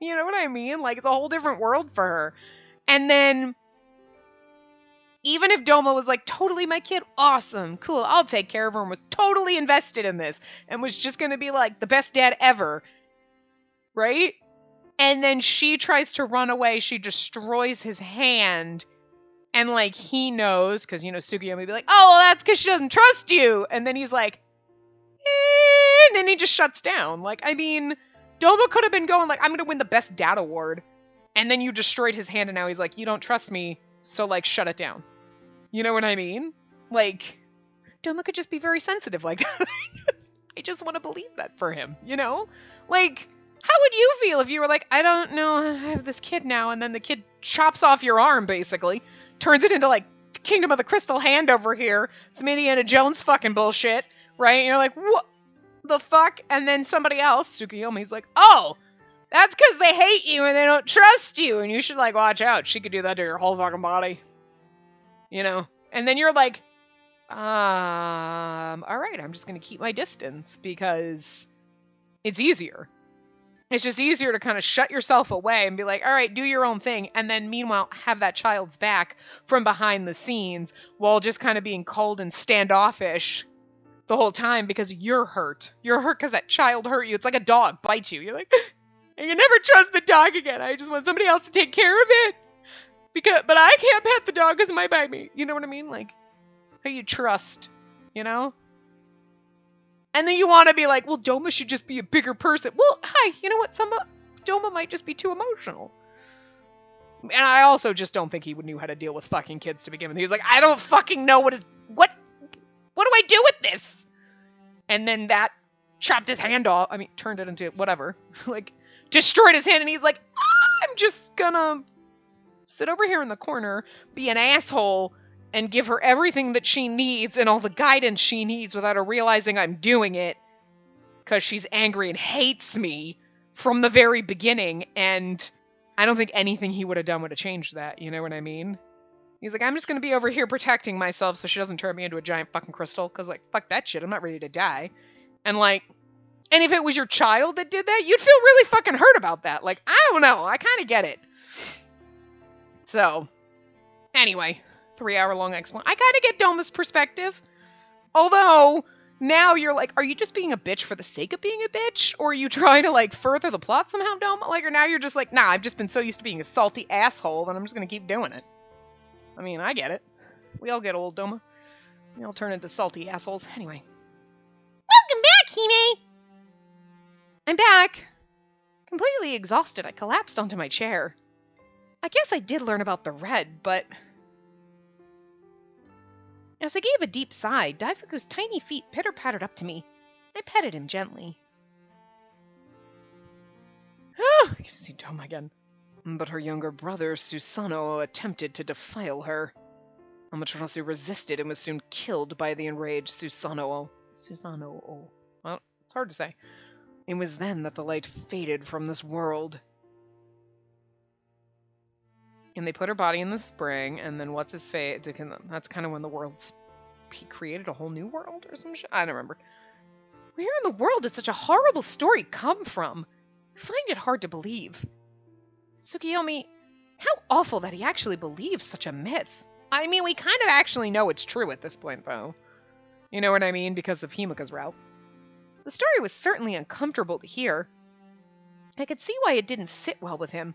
[SPEAKER 1] you know what I mean? Like, it's a whole different world for her. And then... Even if Doma was like, totally my kid, awesome, cool, I'll take care of her, and was totally invested in this, and was just gonna be like the best dad ever, right? And then she tries to run away, she destroys his hand, and like he knows, because you know, Tsukiyomi would be like, oh, well, that's because she doesn't trust you, and then he's like, and then he just shuts down. Like, I mean, Doma could have been going like, I'm gonna win the best dad award, and then you destroyed his hand, and now he's like, you don't trust me, so like, shut it down. You know what I mean? Like, Doma could just be very sensitive like that. I just want to believe that for him, you know? Like, how would you feel if you were like, I don't know, I have this kid now, and then the kid chops off your arm, basically, turns it into, like, Kingdom of the Crystal Hand over here, some Indiana Jones fucking bullshit, right? And you're like, what the fuck? And then somebody else, Tsukiyomi's like, oh, that's because they hate you and they don't trust you, and you should, like, watch out. She could do that to your whole fucking body. You know? And then you're like, alright, I'm just gonna keep my distance because it's easier. It's just easier to kind of shut yourself away and be like, alright, do your own thing, and then meanwhile have that child's back from behind the scenes while just kind of being cold and standoffish the whole time because you're hurt. You're hurt because that child hurt you. It's like a dog bites you. You're like, I can never trust the dog again. I just want somebody else to take care of it. But I can't pet the dog because it might bite me. You know what I mean? Like, how you trust, you know? And then you want to be like, well, Doma should just be a bigger person. Well, hi, you know what? Doma might just be too emotional. And I also just don't think he knew how to deal with fucking kids to begin with. He was like, I don't fucking know what do I do with this? And then that chopped his hand off. I mean, turned it into whatever. Like, destroyed his hand, and he's like, I'm just gonna sit over here in the corner, be an asshole, and give her everything that she needs and all the guidance she needs without her realizing I'm doing it because she's angry and hates me from the very beginning. And I don't think anything he would have done would have changed that. You know what I mean? He's like, I'm just going to be over here protecting myself so she doesn't turn me into a giant fucking crystal. Because, like, fuck that shit. I'm not ready to die. And, like, and if it was your child that did that, you'd feel really fucking hurt about that. Like, I don't know. I kind of get it. So, anyway, 3-hour-long explanation. I kind of get Doma's perspective. Although, now you're like, are you just being a bitch for the sake of being a bitch? Or are you trying to, like, further the plot somehow, Doma? Like, or now you're just like, nah, I've just been so used to being a salty asshole that I'm just going to keep doing it. I mean, I get it. We all get old, Doma. We all turn into salty assholes. Anyway.
[SPEAKER 2] Welcome back, Hime!
[SPEAKER 1] I'm back. Completely exhausted, I collapsed onto my chair. I guess I did learn about the red, but... As I gave a deep sigh, Daifuku's tiny feet pitter-pattered up to me. I petted him gently. Ah, you see Doma again. But her younger brother, Susanoo, attempted to defile her. Amaterasu resisted and was soon killed by the enraged Susanoo. Well, it's hard to say. It was then that the light faded from this world. And they put her body in the spring, and then what's his fate? That's kind of when the world's... He created a whole new world or some shit? I don't remember. Where in the world did such a horrible story come from? I find it hard to believe. Tsukiyomi, how awful that he actually believes such a myth. I mean, we kind of actually know it's true at this point, though. You know what I mean? Because of Himeka's route. The story was certainly uncomfortable to hear. I could see why it didn't sit well with him.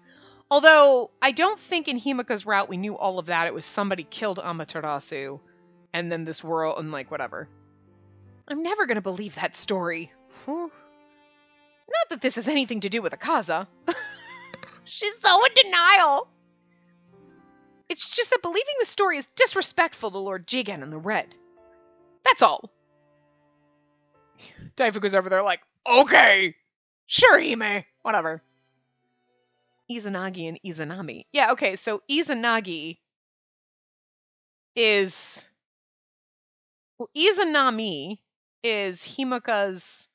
[SPEAKER 1] Although, I don't think in Himeka's route we knew all of that. It was somebody killed Amaterasu, and then this world, and like, whatever. I'm never going to believe that story. Not that this has anything to do with Akaza.
[SPEAKER 2] She's so in denial.
[SPEAKER 1] It's just that believing the story is disrespectful to Lord Jigen and the Red. That's all. Daifuku's over there like, okay, sure, Hime, whatever. Izanagi and Izanami. Yeah, okay, so Izanagi is... Well, Izanami is Himeka's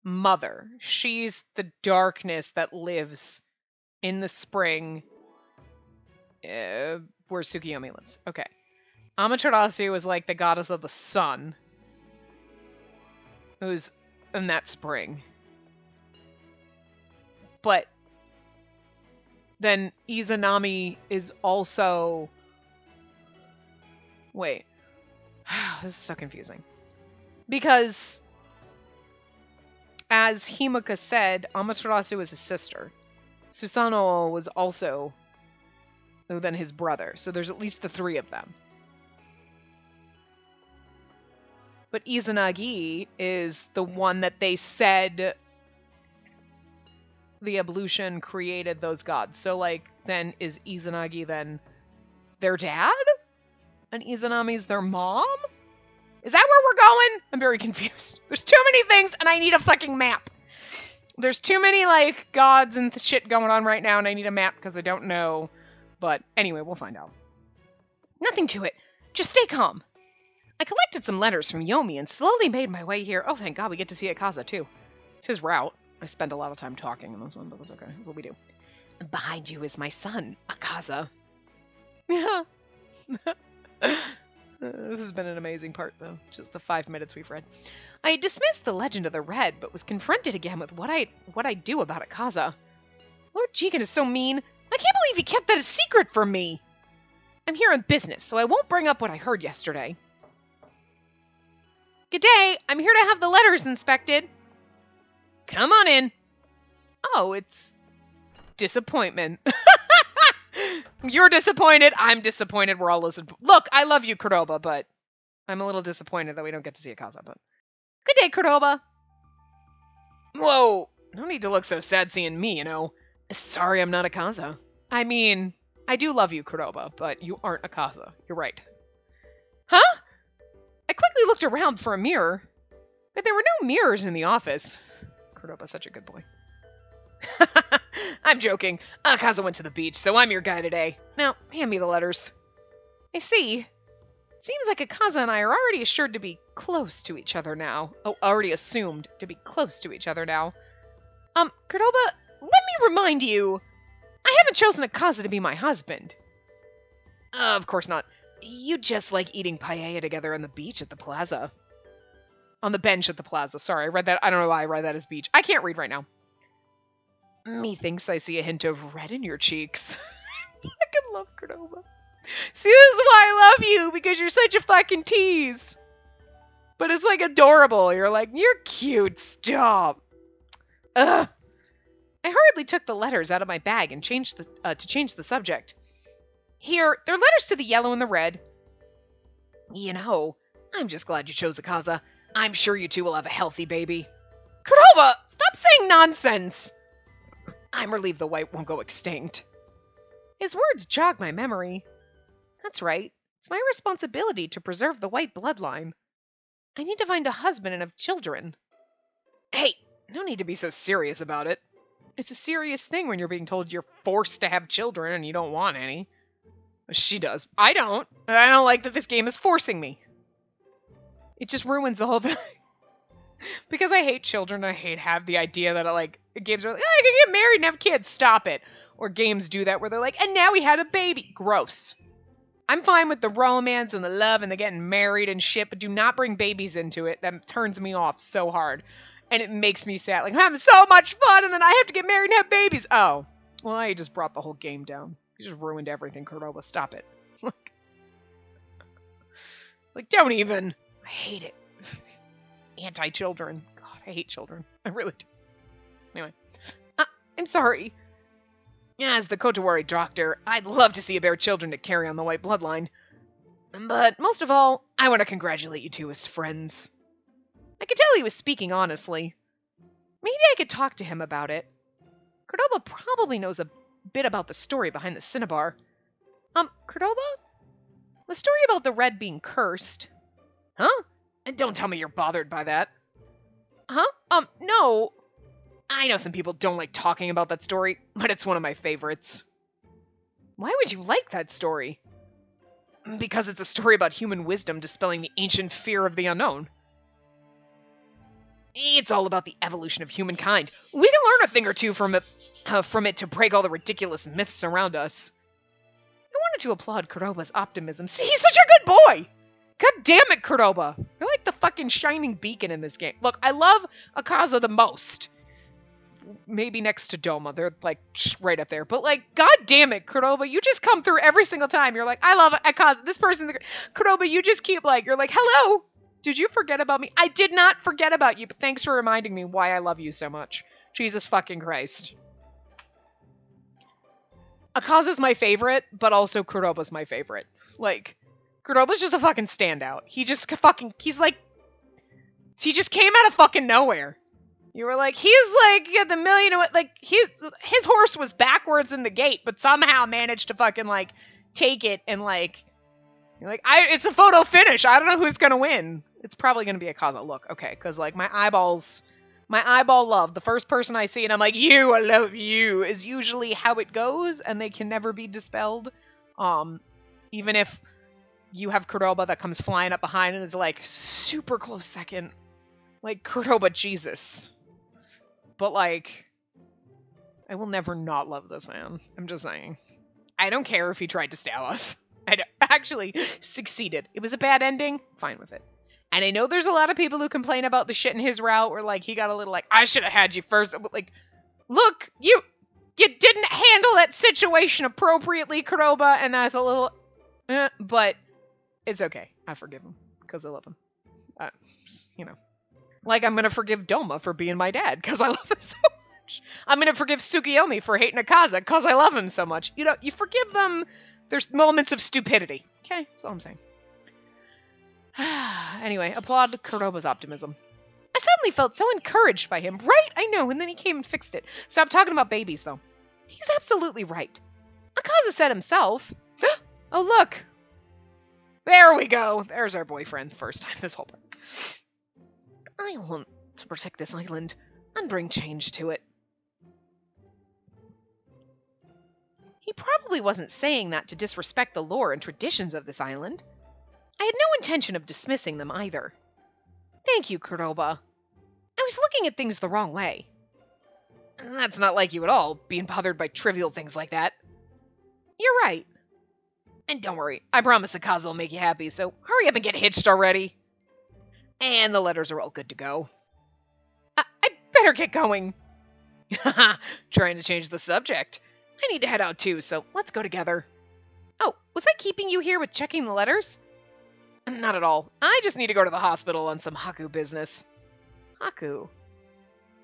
[SPEAKER 1] mother. She's the darkness that lives in the spring where Tsukiyomi lives. Okay. Amaterasu is like the goddess of the sun, who's in that spring. But then Izanami is also... Wait. This is so confusing. Because, as Himeka said, Amaterasu is his sister. Susanoo was also then his brother. So there's at least the three of them. But Izanagi is the one that they said the evolution created those gods. So, like, then is Izanagi then their dad? And Izanami's their mom? Is that where we're going? I'm very confused. There's too many things, and I need a fucking map. There's too many, like, gods and shit going on right now, and I need a map because I don't know. But anyway, we'll find out. Nothing to it. Just stay calm. I collected some letters from Yomi and slowly made my way here. Oh, thank God we get to see Akaza, too. It's his route. I spend a lot of time talking in this one, but that's okay. That's what we do. Behind you is my son, Akaza. Yeah. This has been an amazing part, though. Just the 5 minutes we've read. I dismissed the legend of the Red, but was confronted again with what I do about Akaza. Lord Jigen is so mean. I can't believe he kept that a secret from me. I'm here on business, so I won't bring up what I heard yesterday. Good day. I'm here to have the letters inspected. Come on in. Oh, it's disappointment. You're disappointed. I'm disappointed. We're all listening. Look, I love you, Kuroba, but I'm a little disappointed that we don't get to see Akaza. But good day, Kuroba. Whoa. No need to look so sad seeing me, you know. Sorry I'm not Akaza. I mean, I do love you, Kuroba, but you aren't Akaza. You're right. Huh? I quickly looked around for a mirror, but there were no mirrors in the office. Kuroba's such a good boy. I'm joking. Akaza went to the beach, so I'm your guy today. Now, hand me the letters. I see. Seems like Akaza and I are already assured to be close to each other now. Oh, already assumed to be close to each other now. Kuroba, let me remind you. I haven't chosen Akaza to be my husband. Of course not. You just like eating paella together on the beach at the plaza. On the bench at the plaza. Sorry, I read that. I don't know why I read that as beach. I can't read right now. Methinks I see a hint of red in your cheeks. I fucking love Cordova. See, this is why I love you, because you're such a fucking tease. But it's like adorable. You're like, you're cute. Stop. Ugh. I hurriedly took the letters out of my bag and changed to change the subject. Here, they're letters to the yellow and the red. You know, I'm just glad you chose Akaza. I'm sure you two will have a healthy baby. Cordova, stop saying nonsense. I'm relieved the white won't go extinct. His words jog my memory. That's right. It's my responsibility to preserve the white bloodline. I need to find a husband and have children. Hey, no need to be so serious about it. It's a serious thing when you're being told you're forced to have children and you don't want any. She does. I don't. I don't like that this game is forcing me. It just ruins the whole thing. Because I hate children, I have the idea that games are like, I can get married and have kids. Stop it. Or games do that where they're like, and now we had a baby. Gross. I'm fine with the romance and the love and the getting married and shit, but do not bring babies into it. That turns me off so hard. And it makes me sad. Like, I'm having so much fun and then I have to get married and have babies. Oh. Well, I just brought the whole game down. You just ruined everything, Cordova. Stop it. Like, don't even. I hate it. Anti-children. God, I hate children. I really do. Anyway. I'm sorry. As the Kotowari doctor, I'd love to see you bear children to carry on the white bloodline. But most of all, I want to congratulate you two as friends. I could tell he was speaking honestly. Maybe I could talk to him about it. Cordova probably knows a bit about the story behind the Cinnabar. Cordova? The story about the red being cursed. Huh? And don't tell me you're bothered by that. Huh? No. I know some people don't like talking about that story, but it's one of my favorites. Why would you like that story? Because it's a story about human wisdom dispelling the ancient fear of the unknown. It's all about the evolution of humankind. We can learn a thing or two from it to break all the ridiculous myths around us. I wanted to applaud Cordoba's optimism. See, he's such a good boy! God damn it, Cordoba! You're like the fucking shining beacon in this game. Look, I love Akaza the most. Maybe next to Doma. They're like right up there. But like, god damn it, Cordoba, you just come through every single time. You're like, I love Akaza. This person's Cordoba, you just keep like, you're like, hello! Did you forget about me? I did not forget about you, but thanks for reminding me why I love you so much. Jesus fucking Christ. Akaza's my favorite, but also Cordoba's my favorite. Like, Cordoba's just a fucking standout. He just came out of fucking nowhere. You were like, he's like, yeah, the million, like, his horse was backwards in the gate, but somehow managed to fucking, like, take it and, like, you're like, it's a photo finish. I don't know who's gonna win. It's probably gonna be Akaza. Look, okay, because, like, my eyeball love, the first person I see and I'm like, I love you, is usually how it goes, and they can never be dispelled. Even if you have Cordoba that comes flying up behind and is, like, super close second. Like, Cordoba, Jesus. But, like, I will never not love this man. I'm just saying. I don't care if he tried to stab us. I actually succeeded. It was a bad ending. Fine with it. And I know there's a lot of people who complain about the shit in his route where, like, he got a little, like, I should have had you first. But, like, look, you didn't handle that situation appropriately, Cordoba, and that's a little, but it's okay. I forgive him because I love him. You know. Like, I'm going to forgive Doma for being my dad, because I love him so much. I'm going to forgive Tsukiyomi for hating Akaza, because I love him so much. You know, you forgive them, there's moments of stupidity. Okay, that's all I'm saying. Anyway, applaud Cordoba's optimism. I suddenly felt so encouraged by him. Right? I know, and then he came and fixed it. Stop talking about babies, though. He's absolutely right. Akaza said himself. Oh, look. There we go. There's our boyfriend. First time this whole part. I want to protect this island and bring change to it. He probably wasn't saying that to disrespect the lore and traditions of this island. I had no intention of dismissing them either. Thank you, Cordoba. I was looking at things the wrong way. That's not like you at all, being bothered by trivial things like that. You're right. And don't worry, I promise Akaza will make you happy, so hurry up and get hitched already. And the letters are all good to go. I'd better get going. Haha, trying to change the subject. I need to head out too, so let's go together. Oh, was I keeping you here with checking the letters? Not at all. I just need to go to the hospital on some Haku business. Haku?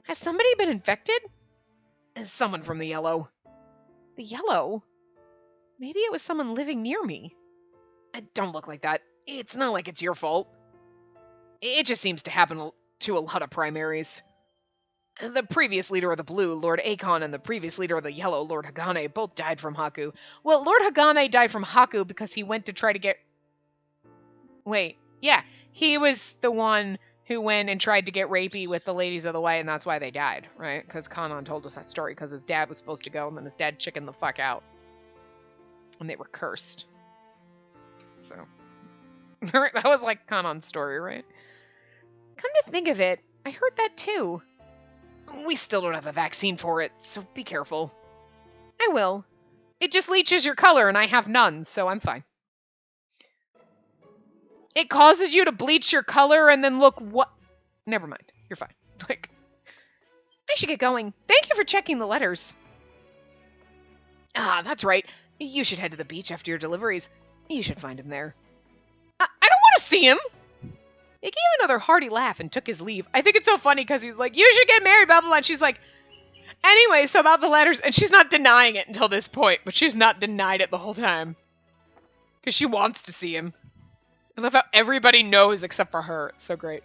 [SPEAKER 1] Has somebody been infected? Someone from the Yellow. The Yellow? Maybe it was someone living near me. Don't look like that. It's not like it's your fault. It just seems to happen to a lot of primaries. The previous leader of the Blue, Lord Akon, and the previous leader of the Yellow, Lord Hagane, both died from Haku. Well, Lord Hagane died from Haku because he went to try to get... Wait, yeah, he was the one who went and tried to get rapey with the ladies of the way, and that's why they died, right? Because Kanon told us that story, because his dad was supposed to go, and then his dad chickened the fuck out. And they were cursed. So, that was like Kanon's story, right? Come to think of it, I heard that too. We still don't have a vaccine for it, so be careful. I will. It just leaches your color, and I have none, so I'm fine. It causes you to bleach your color and then look what... Never mind. You're fine. Like, I should get going. Thank you for checking the letters. Ah, that's right. You should head to the beach after your deliveries. You should find him there. I don't want to see him! He gave another hearty laugh and took his leave. I think it's so funny because he's like, you should get married, blah, blah, blah. And she's like, anyway, so about the letters. And she's not denying it until this point, but she's not denied it the whole time. Because she wants to see him. I love how everybody knows except for her. It's so great.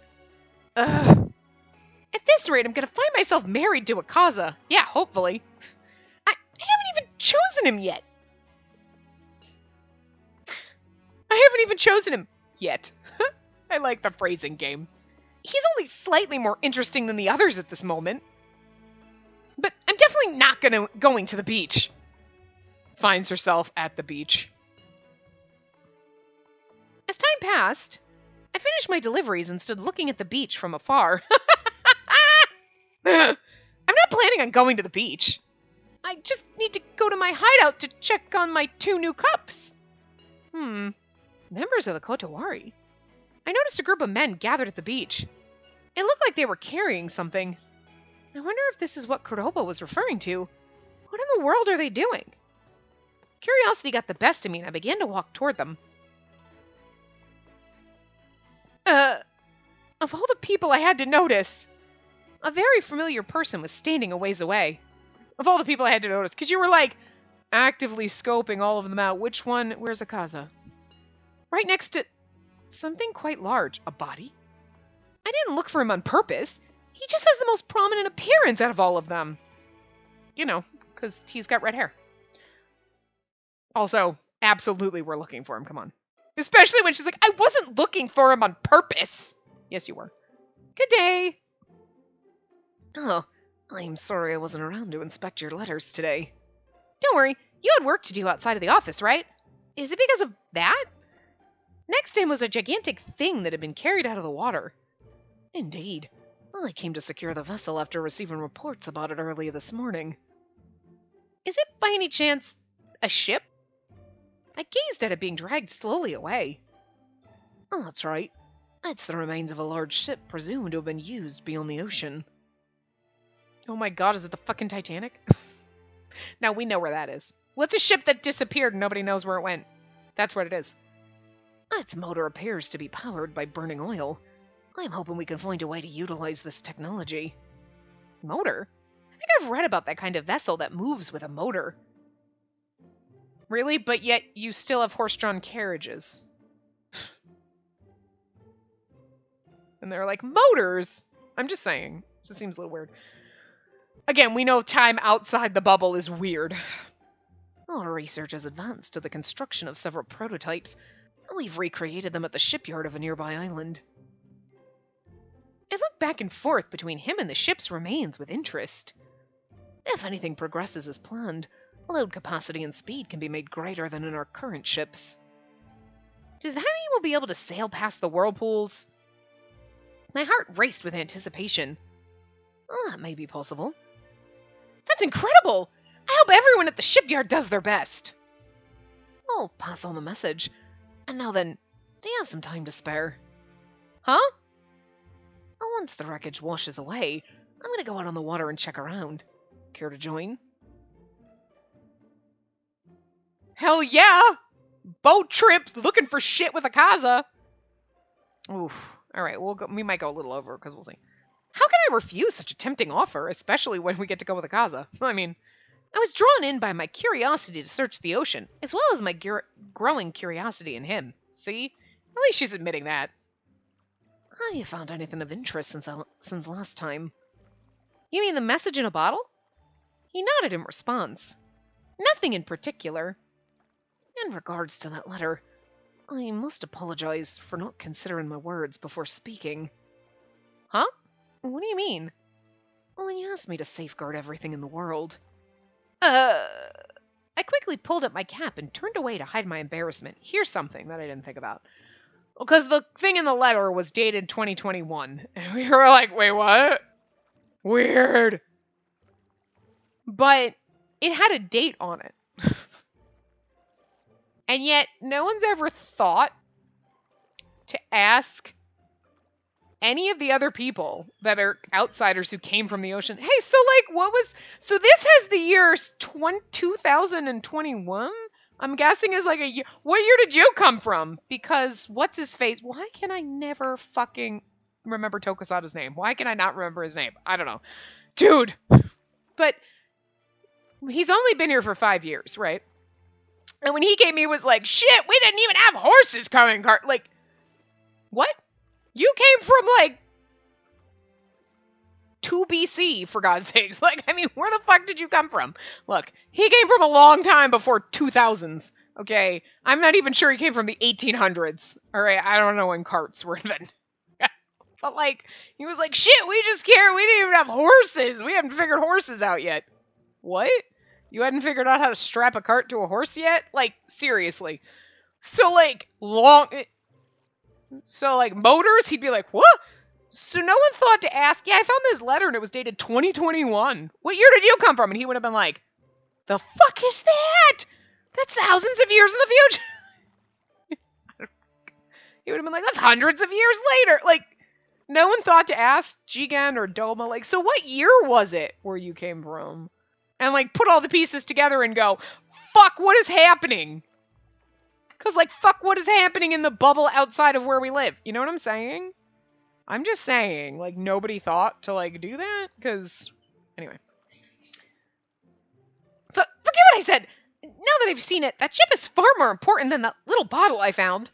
[SPEAKER 1] Ugh. At this rate, I'm going to find myself married to Akaza. Yeah, hopefully. I haven't even chosen him yet. I haven't even chosen him yet. I like the phrasing game. He's only slightly more interesting than the others at this moment. But I'm definitely not going to the beach. Finds herself at the beach. As time passed, I finished my deliveries and stood looking at the beach from afar. I'm not planning on going to the beach. I just need to go to my hideout to check on my 2 new cups. Members of the Kotowari. I noticed a group of men gathered at the beach. It looked like they were carrying something. I wonder if this is what Kuroba was referring to. What in the world are they doing? Curiosity got the best of me and I began to walk toward them. Of all the people I had to notice, a very familiar person was standing a ways away. Of all the people I had to notice, because you were like actively scoping all of them out. Which one? Where's Akaza? Right next to something quite large. A body? I didn't look for him on purpose. He just has the most prominent appearance out of all of them. You know, because he's got red hair. Also, absolutely we're looking for him. Come on. Especially when she's like, I wasn't looking for him on purpose. Yes, you were. Good day. Oh, I'm sorry I wasn't around to inspect your letters today. Don't worry. You had work to do outside of the office, right? Is it because of that? Next to him was a gigantic thing that had been carried out of the water. Indeed. I came to secure the vessel after receiving reports about it early this morning. Is it by any chance a ship? I gazed at it being dragged slowly away. Oh, that's right. It's the remains of a large ship presumed to have been used beyond the ocean. Oh my god, is it the fucking Titanic? Now we know where that is. Well, it's a ship that disappeared and nobody knows where it went. That's what it is. Its motor appears to be powered by burning oil. I'm hoping we can find a way to utilize this technology. Motor? I think I've read about that kind of vessel that moves with a motor. Really? But yet you still have horse-drawn carriages. And they're like, motors? I'm just saying. It just seems a little weird. Again, we know time outside the bubble is weird. Our research has advanced to the construction of several prototypes. We've recreated them at the shipyard of a nearby island. I look back and forth between him and the ship's remains with interest. If anything progresses as planned, load capacity and speed can be made greater than in our current ships. Does that mean we'll be able to sail past the whirlpools? My heart raced with anticipation. That may be possible. That's incredible! I hope everyone at the shipyard does their best. I'll pass on the message. And now then, do you have some time to spare? Huh? Once the wreckage washes away, I'm gonna go out on the water and check around. Care to join? Hell yeah! Boat trips, looking for shit with Akaza. Oof. Alright, we might go a little over, because we'll see. How can I refuse such a tempting offer, especially when we get to go with Akaza? I mean, I was drawn in by my curiosity to search the ocean, as well as my growing curiosity in him. See? At least she's admitting that. Have you found anything of interest since last time? You mean the message in a bottle? He nodded in response. Nothing in particular. In regards to that letter, I must apologize for not considering my words before speaking. Huh? What do you mean? When you asked me to safeguard everything in the world. I quickly pulled up my cap and turned away to hide my embarrassment. Here's something that I didn't think about. Because the thing in the letter was dated 2021. And we were like, wait, what? Weird. But it had a date on it. And yet, no one's ever thought to ask any of the other people that are outsiders who came from the ocean, hey, so so this has the year 2021? I'm guessing is like a year. What year did you come from? Because what's his face? Why can I never fucking remember Tokusada's name? Why can I not remember his name? I don't know. Dude. But he's only been here for 5 years, right? And when he came, he was like, shit, we didn't even have horses coming. Like, what? You came from, like, 2 BC, for God's sakes. Like, I mean, where the fuck did you come from? Look, he came from a long time before 2000s, okay? I'm not even sure he came from the 1800s, all right? I don't know when carts were invented. But, like, he was like, shit, we just care. We didn't even have horses. We haven't figured horses out yet. What? You hadn't figured out how to strap a cart to a horse yet? Like, seriously. So, like, motors, he'd be like, what? So no one thought to ask, yeah, I found this letter and it was dated 2021. What year did you come from? And he would have been like, the fuck is that? That's thousands of years in the future. He would have been like, that's hundreds of years later. Like, no one thought to ask Jigen or Doma, like, so what year was it where you came from? And, like, put all the pieces together and go, fuck, what is happening? Because, like, fuck, what is happening in the bubble outside of where we live? You know what I'm saying? I'm just saying, like, nobody thought to, like, do that? Because, anyway. Forget what I said! Now that I've seen it, that chip is far more important than that little bottle I found.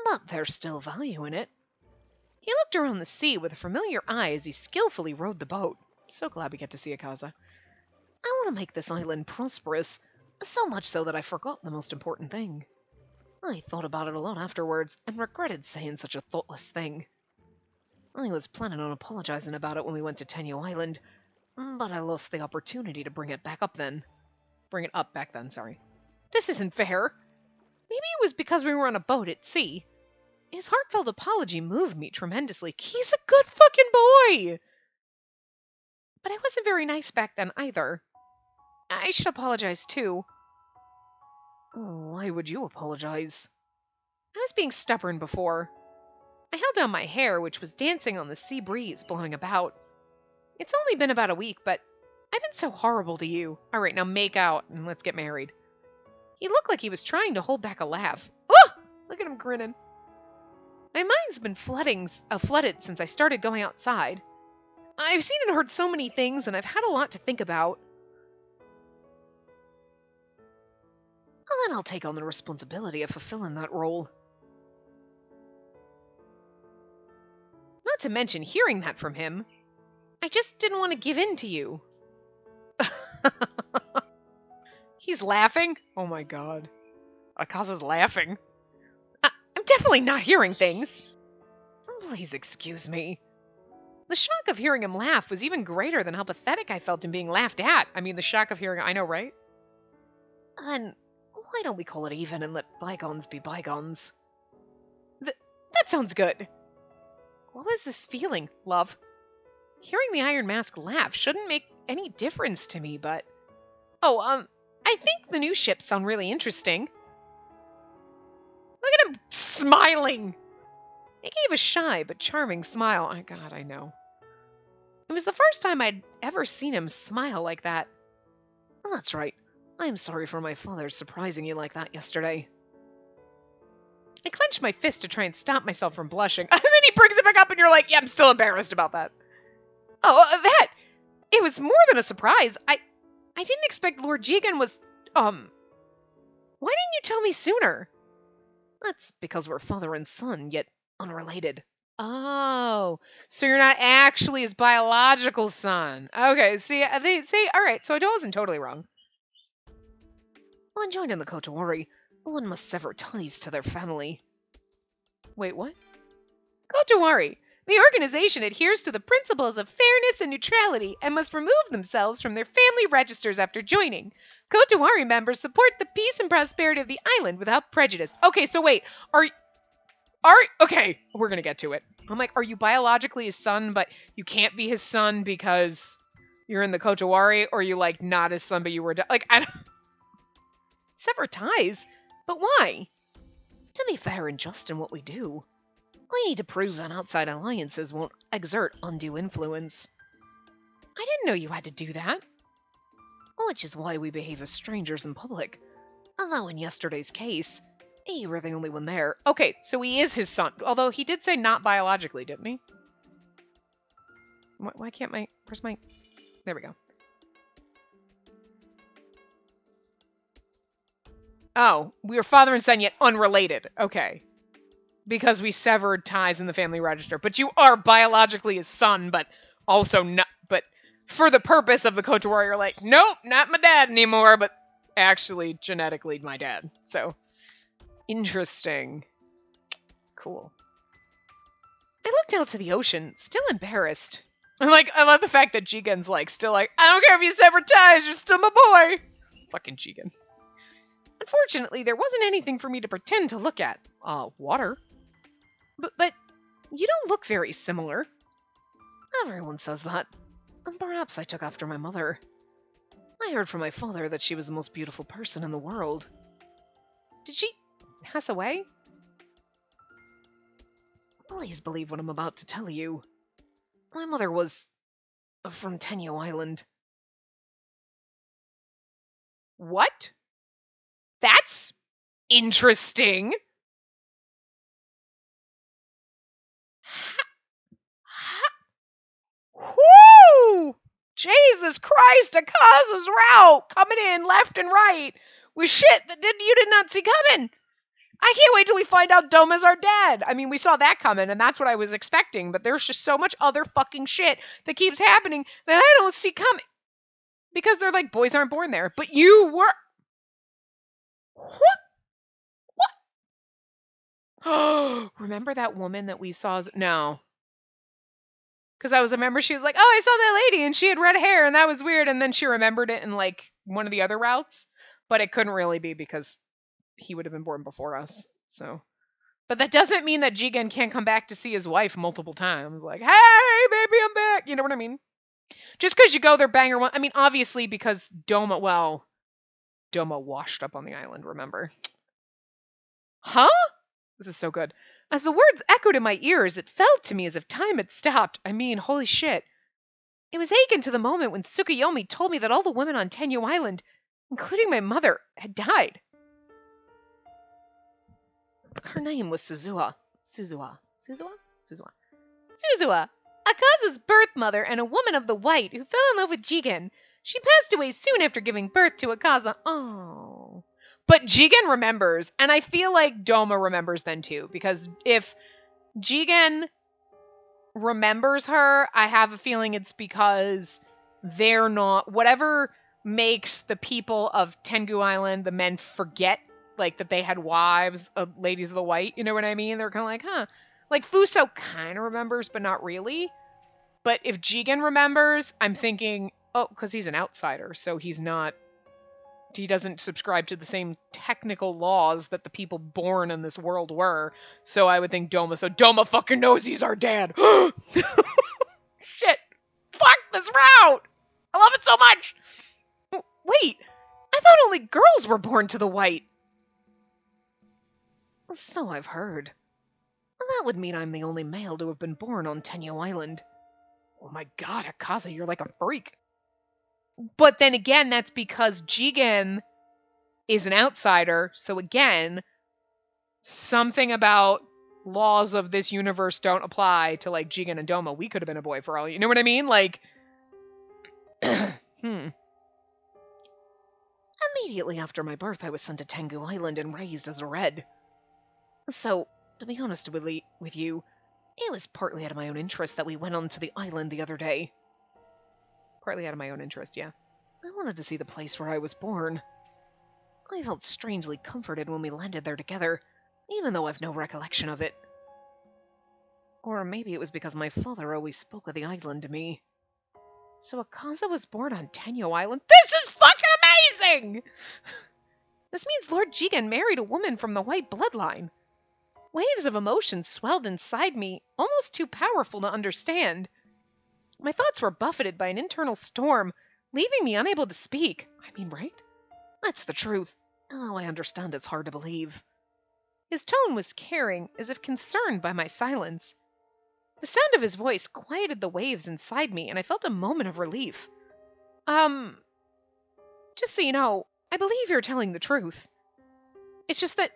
[SPEAKER 1] But there's still value in it. He looked around the sea with a familiar eye as he skillfully rowed the boat. So glad we get to see Akaza. I want to make this island prosperous, so much so that I forgot the most important thing. I thought about it a lot afterwards, and regretted saying such a thoughtless thing. I was planning on apologizing about it when we went to Tenyo Island, but I lost the opportunity to bring it up back then, sorry. This isn't fair. Maybe it was because we were on a boat at sea. His heartfelt apology moved me tremendously. He's a good fucking boy! But I wasn't very nice back then either. I should apologize too. Why would you apologize? I was being stubborn before. I held down my hair, which was dancing on the sea breeze blowing about. It's only been about a week, but I've been so horrible to you. Alright, now make out and let's get married. He looked like he was trying to hold back a laugh. Oh! Look at him grinning. My mind's been flooded since I started going outside. I've seen and heard so many things, and I've had a lot to think about. Then I'll take on the responsibility of fulfilling that role. Not to mention hearing that from him. I just didn't want to give in to you. He's laughing? Oh my god. Akaza's laughing. I'm definitely not hearing things. Please excuse me. The shock of hearing him laugh was even greater than how pathetic I felt in being laughed at. I mean, the shock of hearing... I know, right? Then... why don't we call it even and let bygones be bygones? That sounds good. What was this feeling, love? Hearing the Iron Mask laugh shouldn't make any difference to me, but... Oh, I think the new ships sound really interesting. Look at him smiling! He gave a shy but charming smile. Oh, God, I know. It was the first time I'd ever seen him smile like that. Well, that's right. I'm sorry for my father surprising you like that yesterday. I clenched my fist to try and stop myself from blushing. And then he brings it back up and you're like, yeah, I'm still embarrassed about that. Oh, that! It was more than a surprise. I didn't expect Lord Jigen was, why didn't you tell me sooner? That's because we're father and son, yet unrelated. Oh, so you're not actually his biological son. Okay, see, all right, so I wasn't totally wrong. When joined in the Kotowari, one must sever ties to their family. Wait, what? Kotowari. The organization adheres to the principles of fairness and neutrality and must remove themselves from their family registers after joining. Kotowari members support the peace and prosperity of the island without prejudice. Okay, so wait, okay, we're gonna get to it. I'm like, are you biologically his son, but you can't be his son because you're in the Kotowari, or are you like not his son, but you were like, I don't sever ties? But why? To be fair and just in what we do. We need to prove that outside alliances won't exert undue influence. I didn't know you had to do that. Which is why we behave as strangers in public. Although in yesterday's case, you were the only one there. Okay, so he is his son. Although he did say not biologically, didn't he? Why can't my... Where's my... There we go. Oh, we were father and son yet unrelated. Okay. Because we severed ties in the family register. But you are biologically his son, but also not... But for the purpose of the Kotowari, you're like, nope, not my dad anymore, but actually genetically my dad. So, interesting. Cool. I looked out to the ocean, still embarrassed. I love the fact that Jigen's like, still like, I don't care if you severed ties, you're still my boy. Fucking Jigen. Unfortunately, there wasn't anything for me to pretend to look at. Water. But you don't look very similar. Everyone says that. And perhaps I took after my mother. I heard from my father that she was the most beautiful person in the world. Did she pass away? Please believe what I'm about to tell you. My mother was from Tenyo Island. What? That's interesting. Whoo! Jesus Christ, Akaza's route coming in left and right with shit that you did not see coming. I can't wait till we find out Doma's our dad. I mean, we saw that coming, and that's what I was expecting, but there's just so much other fucking shit that keeps happening that I don't see coming. Because they're like, boys aren't born there. But you were... What? Remember that woman that we saw? No. Because I remember she was like, oh, I saw that lady, and she had red hair, and that was weird, and then she remembered it in, like, one of the other routes. But it couldn't really be because he would have been born before us, so... But that doesn't mean that Jigen can't come back to see his wife multiple times. Like, hey, baby, I'm back. You know what I mean? Just because you go there, banger one. I mean, obviously, because Doma washed up on the island, remember? Huh? This is so good. As the words echoed in my ears, it felt to me as if time had stopped. I mean, holy shit. It was akin to the moment when Tsukuyomi told me that all the women on Tenyu Island, including my mother, had died. Her name was Suzuha, Akaza's birth mother and a woman of the white who fell in love with Jigen. She passed away soon after giving birth to Akaza. Oh. But Jigen remembers, and I feel like Doma remembers then too, because if Jigen remembers her, I have a feeling it's because they're not... Whatever makes the people of Tengu Island, the men, forget like that they had wives of ladies of the white, you know what I mean? They're kind of like, huh. Like Fuso kind of remembers, but not really. But if Jigen remembers, I'm thinking, oh, because he's an outsider, so he doesn't subscribe to the same technical laws that the people born in this world were. So I would think Doma. So Doma fucking knows he's our dad. Shit. this route. I love it so much. Wait, I thought only girls were born to the white. So I've heard. That would mean I'm the only male to have been born on Tenyo Island. Oh my god, Akaza, you're like a freak. But then again, that's because Jigen is an outsider, so again, something about laws of this universe don't apply to, like, Jigen and Doma. We could have been a boy for all you know what I mean? Like, Immediately after my birth, I was sent to Tengu Island and raised as a Red. So, to be honest with you, it was partly out of my own interest that we went on to the island the other day. Partly out of my own interest, yeah. I wanted to see the place where I was born. I felt strangely comforted when we landed there together, even though I've no recollection of it. Or maybe it was because my father always spoke of the island to me. So Akaza was born on Tenyo Island? This is fucking amazing! This means Lord Jigen married a woman from the white bloodline. Waves of emotion swelled inside me, almost too powerful to understand. My thoughts were buffeted by an internal storm, leaving me unable to speak. I mean, right? That's the truth, although I understand it's hard to believe. His tone was caring, as if concerned by my silence. The sound of his voice quieted the waves inside me, and I felt a moment of relief. Just so you know, I believe you're telling the truth. It's just that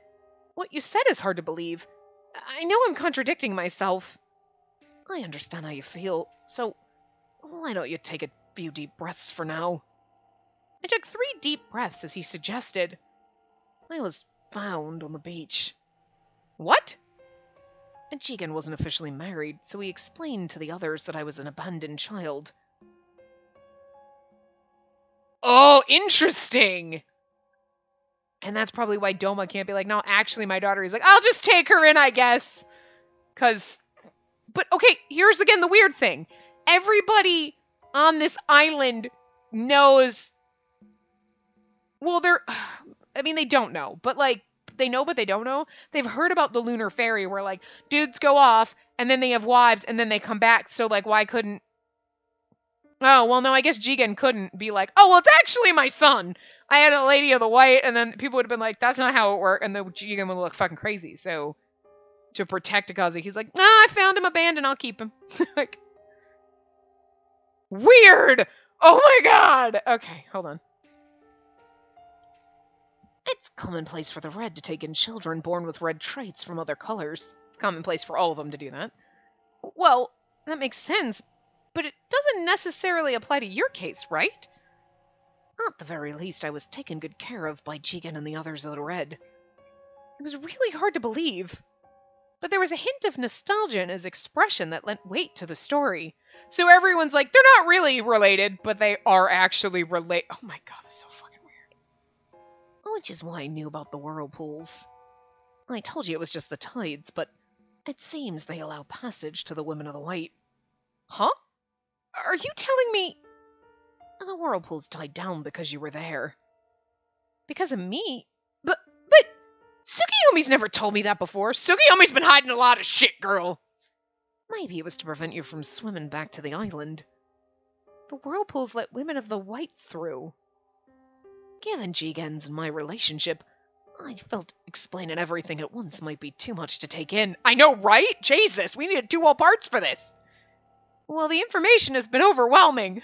[SPEAKER 1] what you said is hard to believe. I know I'm contradicting myself. I understand how you feel, so why don't you take a few deep breaths for now? I took 3 deep breaths as he suggested. I was found on the beach. What? And Jigen wasn't officially married, so he explained to the others that I was an abandoned child. Oh, interesting! And that's probably why Doma can't be like, no, actually my daughter. He's like, I'll just take her in, I guess. But okay, here's again the weird thing. Everybody on this island knows, well, they don't know, but like, they know but they don't know. They've heard about the lunar ferry where like, dudes go off, and then they have wives, and then they come back, so like, why couldn't... Oh, well, no, I guess Jigen couldn't be like, oh, well, it's actually my son. I had a lady of the white, and then people would have been like, that's not how it worked, and the Jigen would look fucking crazy, so... To protect Akaza, he's like, I found him abandoned, I'll keep him. Like... Weird! Oh my god! Okay, hold on. It's commonplace for the Red to take in children born with red traits from other colors. It's commonplace for all of them to do that. Well, that makes sense, but it doesn't necessarily apply to your case, right? At the very least, I was taken good care of by Jigen and the others of the Red. It was really hard to believe. But there was a hint of nostalgia in his expression that lent weight to the story. So everyone's like, they're not really related, but they are actually related. Oh my god, that's so fucking weird. Which is why I knew about the whirlpools. I told you it was just the tides, but it seems they allow passage to the women of the white. Huh? Are you telling me... The whirlpools died down because you were there. Because of me? But... Tsukiyomi's never told me that before. Tsukiyomi's been hiding a lot of shit, girl. Maybe it was to prevent you from swimming back to the island. The whirlpools let women of the white through. Given Jigen's and my relationship, I felt explaining everything at once might be too much to take in. I know, right? Jesus, we needed 2 whole parts for this. Well, the information has been overwhelming.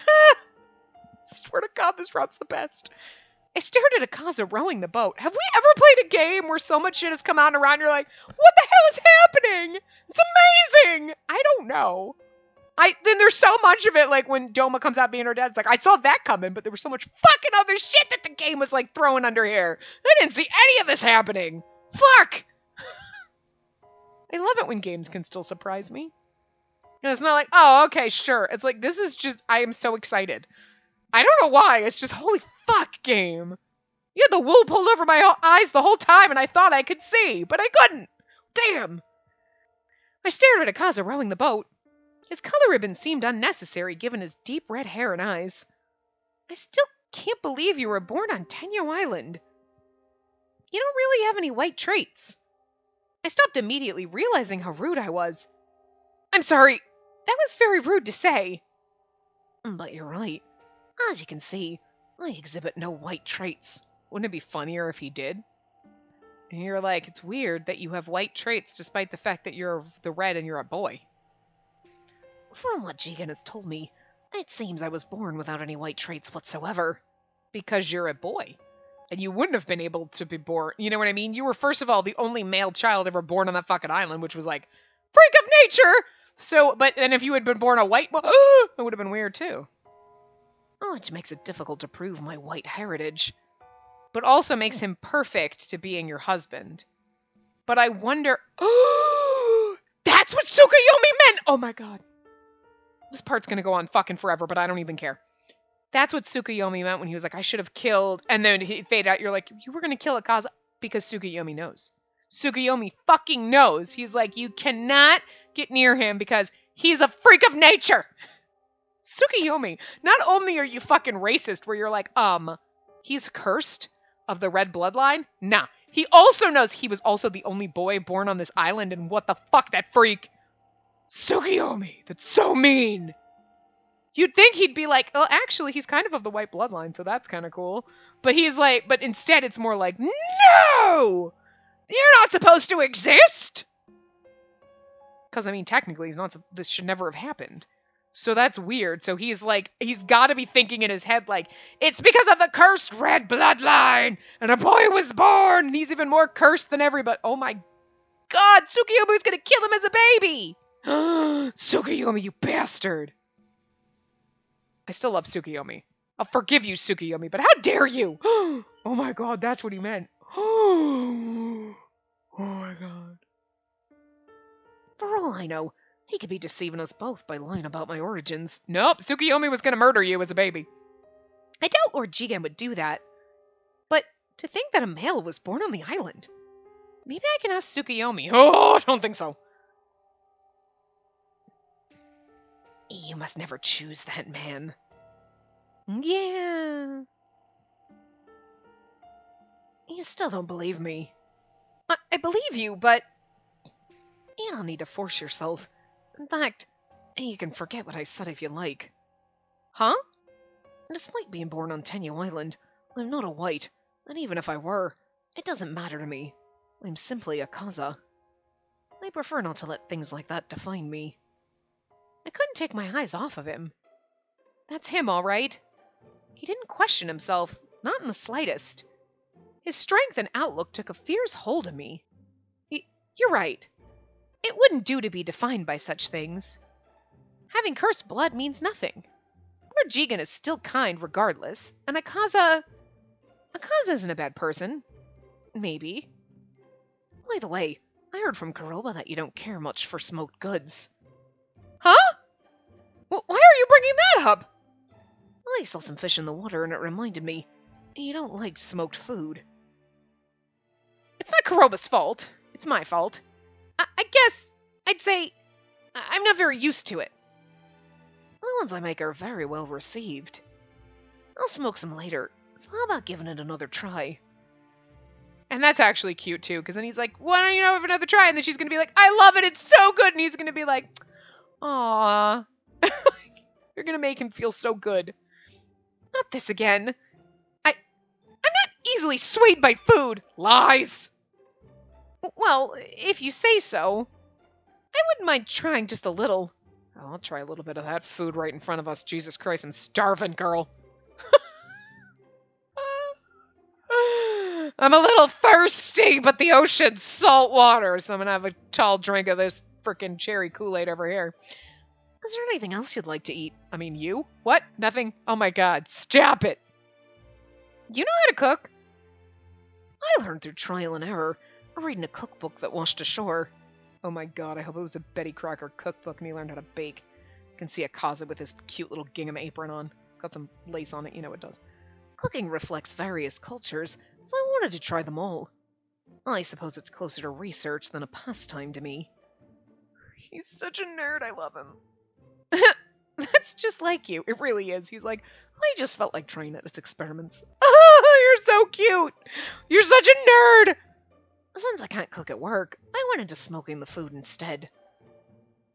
[SPEAKER 1] Swear to God, this route's the best. I stared at Akaza rowing the boat. Have we ever played a game where so much shit has come out and around, you're like, what the hell is happening? It's amazing! I don't know. Then there's so much of it, like when Doma comes out being her dad, it's like, I saw that coming, but there was so much fucking other shit that the game was like throwing under here. I didn't see any of this happening. Fuck! I love it when games can still surprise me. And it's not like, oh, okay, sure. It's like, this is just, I am so excited. I don't know why, it's just, holy fuck, game. You had the wool pulled over my eyes the whole time and I thought I could see, but I couldn't. Damn. I stared at Akaza rowing the boat. His color ribbon seemed unnecessary given his deep red hair and eyes. I still can't believe you were born on Tenyo Island. You don't really have any white traits. I stopped immediately, realizing how rude I was. I'm sorry, that was very rude to say. But you're right. As you can see, I exhibit no white traits. Wouldn't it be funnier if he did? And you're like, it's weird that you have white traits despite the fact that you're the red and you're a boy. From what Jigen has told me, it seems I was born without any white traits whatsoever. Because you're a boy. And you wouldn't have been able to be born. You know what I mean? You were, first of all, the only male child ever born on that fucking island, which was like, freak of nature! So, and if you had been born a white boy, it would have been weird too. Which makes it difficult to prove my white heritage. But also makes him perfect to being your husband. But I wonder, that's what Tsukuyomi meant! Oh my god. This part's gonna go on fucking forever, but I don't even care. That's what Tsukuyomi meant when he was like, I should have killed, and then he faded out. You're like, you were gonna kill Akaza because Tsukuyomi knows. Tsukuyomi fucking knows. He's like, you cannot get near him because he's a freak of nature. Tsukuyomi, not only are you fucking racist where you're like, he's cursed of the red bloodline? Nah. He also knows he was also the only boy born on this island, and what the fuck, that freak. Tsukuyomi, that's so mean. You'd think he'd be like, oh, actually, he's kind of the white bloodline, so that's kind of cool. But he's like, but instead it's more like, no! You're not supposed to exist! Because, I mean, technically, this should never have happened. So that's weird. So he's like, he's got to be thinking in his head, like, it's because of the cursed red bloodline, and a boy was born, and he's even more cursed than everybody. Oh my god, Tsukuyomi's gonna kill him as a baby! Tsukuyomi, you bastard! I still love Tsukuyomi. I'll forgive you, Tsukuyomi, but how dare you? Oh my god, that's what he meant. Oh my god. For all I know, he could be deceiving us both by lying about my origins. Nope, Tsukuyomi was gonna murder you as a baby. I doubt Lord Jigen would do that. But to think that a male was born on the island. Maybe I can ask Tsukuyomi. Oh, I don't think so. You must never choose that man. Yeah. You still don't believe me. I believe you, but you don't need to force yourself. In fact, you can forget what I said if you like. Huh? Despite being born on Tenyu Island, I'm not a white, and even if I were, it doesn't matter to me. I'm simply a Kaza. I prefer not to let things like that define me. I couldn't take my eyes off of him. That's him, all right. He didn't question himself, not in the slightest. His strength and outlook took a fierce hold of me. You're right. It wouldn't do to be defined by such things. Having cursed blood means nothing. Lord Jigen is still kind regardless, and Akaza isn't a bad person. Maybe. By the way, I heard from Kuroba that you don't care much for smoked goods. Huh? Why are you bringing that up? I saw some fish in the water and it reminded me, you don't like smoked food. It's not Kuroba's fault. It's my fault. I guess I'd say I'm not very used to it. The ones I make are very well received. I'll smoke some later, so how about giving it another try? And that's actually cute too, because then he's like, why don't you have another try? And then she's going to be like, I love it, it's so good. And he's going to be like, aww. You're going to make him feel so good. Not this again. I'm not easily swayed by food. Lies. Well, if you say so. I wouldn't mind trying just a little. Oh, I'll try a little bit of that food right in front of us. Jesus Christ, I'm starving, girl. I'm a little thirsty, but the ocean's salt water, so I'm gonna have a tall drink of this frickin' cherry Kool-Aid over here. Is there anything else you'd like to eat? I mean, you? What? Nothing? Oh my god, stop it! You know how to cook? I learned through trial and error, reading a cookbook that washed ashore. Oh my god, I hope it was a Betty Crocker cookbook and he learned how to bake. I can see Akaza with his cute little gingham apron on. It's got some lace on it, you know it does. Cooking reflects various cultures, so I wanted to try them all. I suppose it's closer to research than a pastime to me. He's such a nerd, I love him. That's just like you, it really is. He's like, I just felt like trying it as experiments. Oh, you're so cute! You're such a nerd! Since I can't cook at work, I went into smoking the food instead.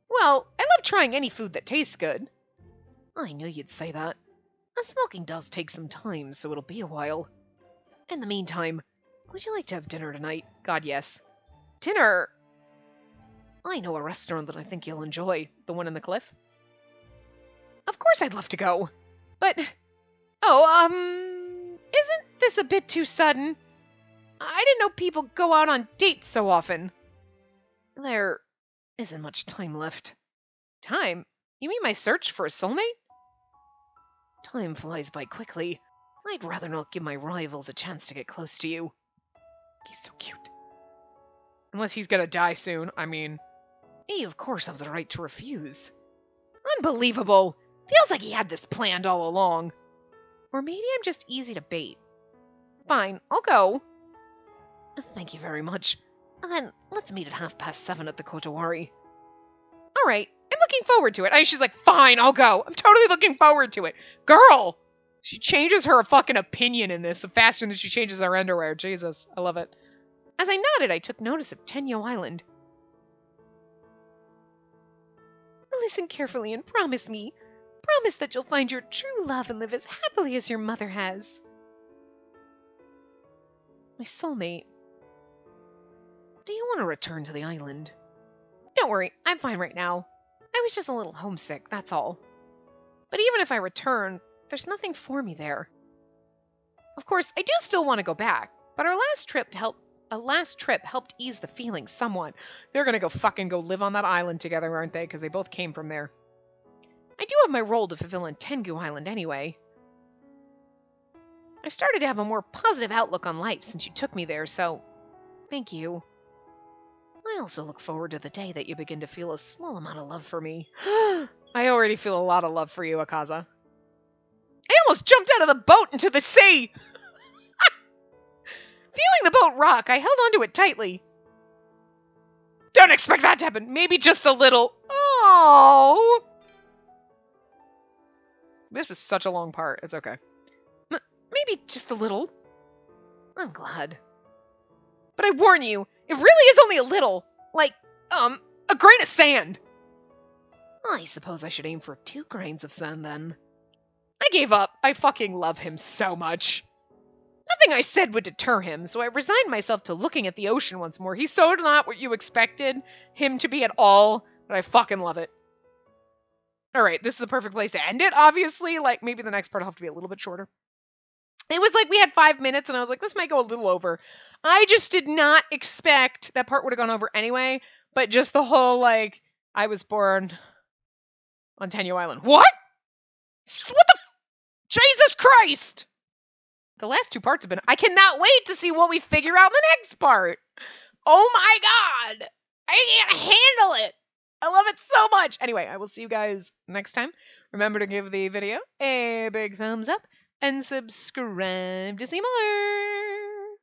[SPEAKER 1] Well, I love trying any food that tastes good. I knew you'd say that. The smoking does take some time, so it'll be a while. In the meantime, would you like to have dinner tonight? God, yes. Dinner? I know a restaurant that I think you'll enjoy. The one in the cliff? Of course I'd love to go. But... isn't this a bit too sudden? I didn't know people go out on dates so often. There isn't much time left. Time? You mean my search for a soulmate? Time flies by quickly. I'd rather not give my rivals a chance to get close to you. He's so cute. Unless he's gonna die soon, I mean. You, of course, have the right to refuse. Unbelievable! Feels like he had this planned all along. Or maybe I'm just easy to bait. Fine, I'll go. Thank you very much. And then let's meet at 7:30 at the Kotowari. Alright, I'm looking forward to it. She's like, fine, I'll go. I'm totally looking forward to it. Girl! She changes her fucking opinion in this faster than she changes her underwear. Jesus, I love it. As I nodded, I took notice of Tenyo Island. Listen carefully and promise me. Promise that you'll find your true love and live as happily as your mother has. My soulmate. Do you want to return to the island? Don't worry, I'm fine right now. I was just a little homesick, that's all. But even if I return, there's nothing for me there. Of course, I do still want to go back, but our last trip helped ease the feelings somewhat. They're gonna go live on that island together, aren't they? Because they both came from there. I do have my role to fulfill in Tengu Island anyway. I've started to have a more positive outlook on life since you took me there, so thank you. I also look forward to the day that you begin to feel a small amount of love for me. I already feel a lot of love for you, Akaza. I almost jumped out of the boat into the sea! Feeling the boat rock, I held onto it tightly. Don't expect that to happen. Maybe just a little. Oh. This is such a long part. It's okay. Maybe just a little. I'm glad. But I warn you, it really is only a little. Like, a grain of sand. I suppose I should aim for 2 grains of sand then. I gave up. I fucking love him so much. Nothing I said would deter him, so I resigned myself to looking at the ocean once more. He's so not what you expected him to be at all, but I fucking love it. Alright, this is the perfect place to end it, obviously. Like, maybe the next part will have to be a little bit shorter. It was like we had 5 minutes, and I was like, this might go a little over. I just did not expect that part would have gone over anyway, but just the whole, like, I was born on Tenyo Island. What? What the Jesus Christ! The last 2 parts have been... I cannot wait to see what we figure out in the next part. Oh my god! I can't handle it! I love it so much! Anyway, I will see you guys next time. Remember to give the video a big thumbs up and subscribe to see more!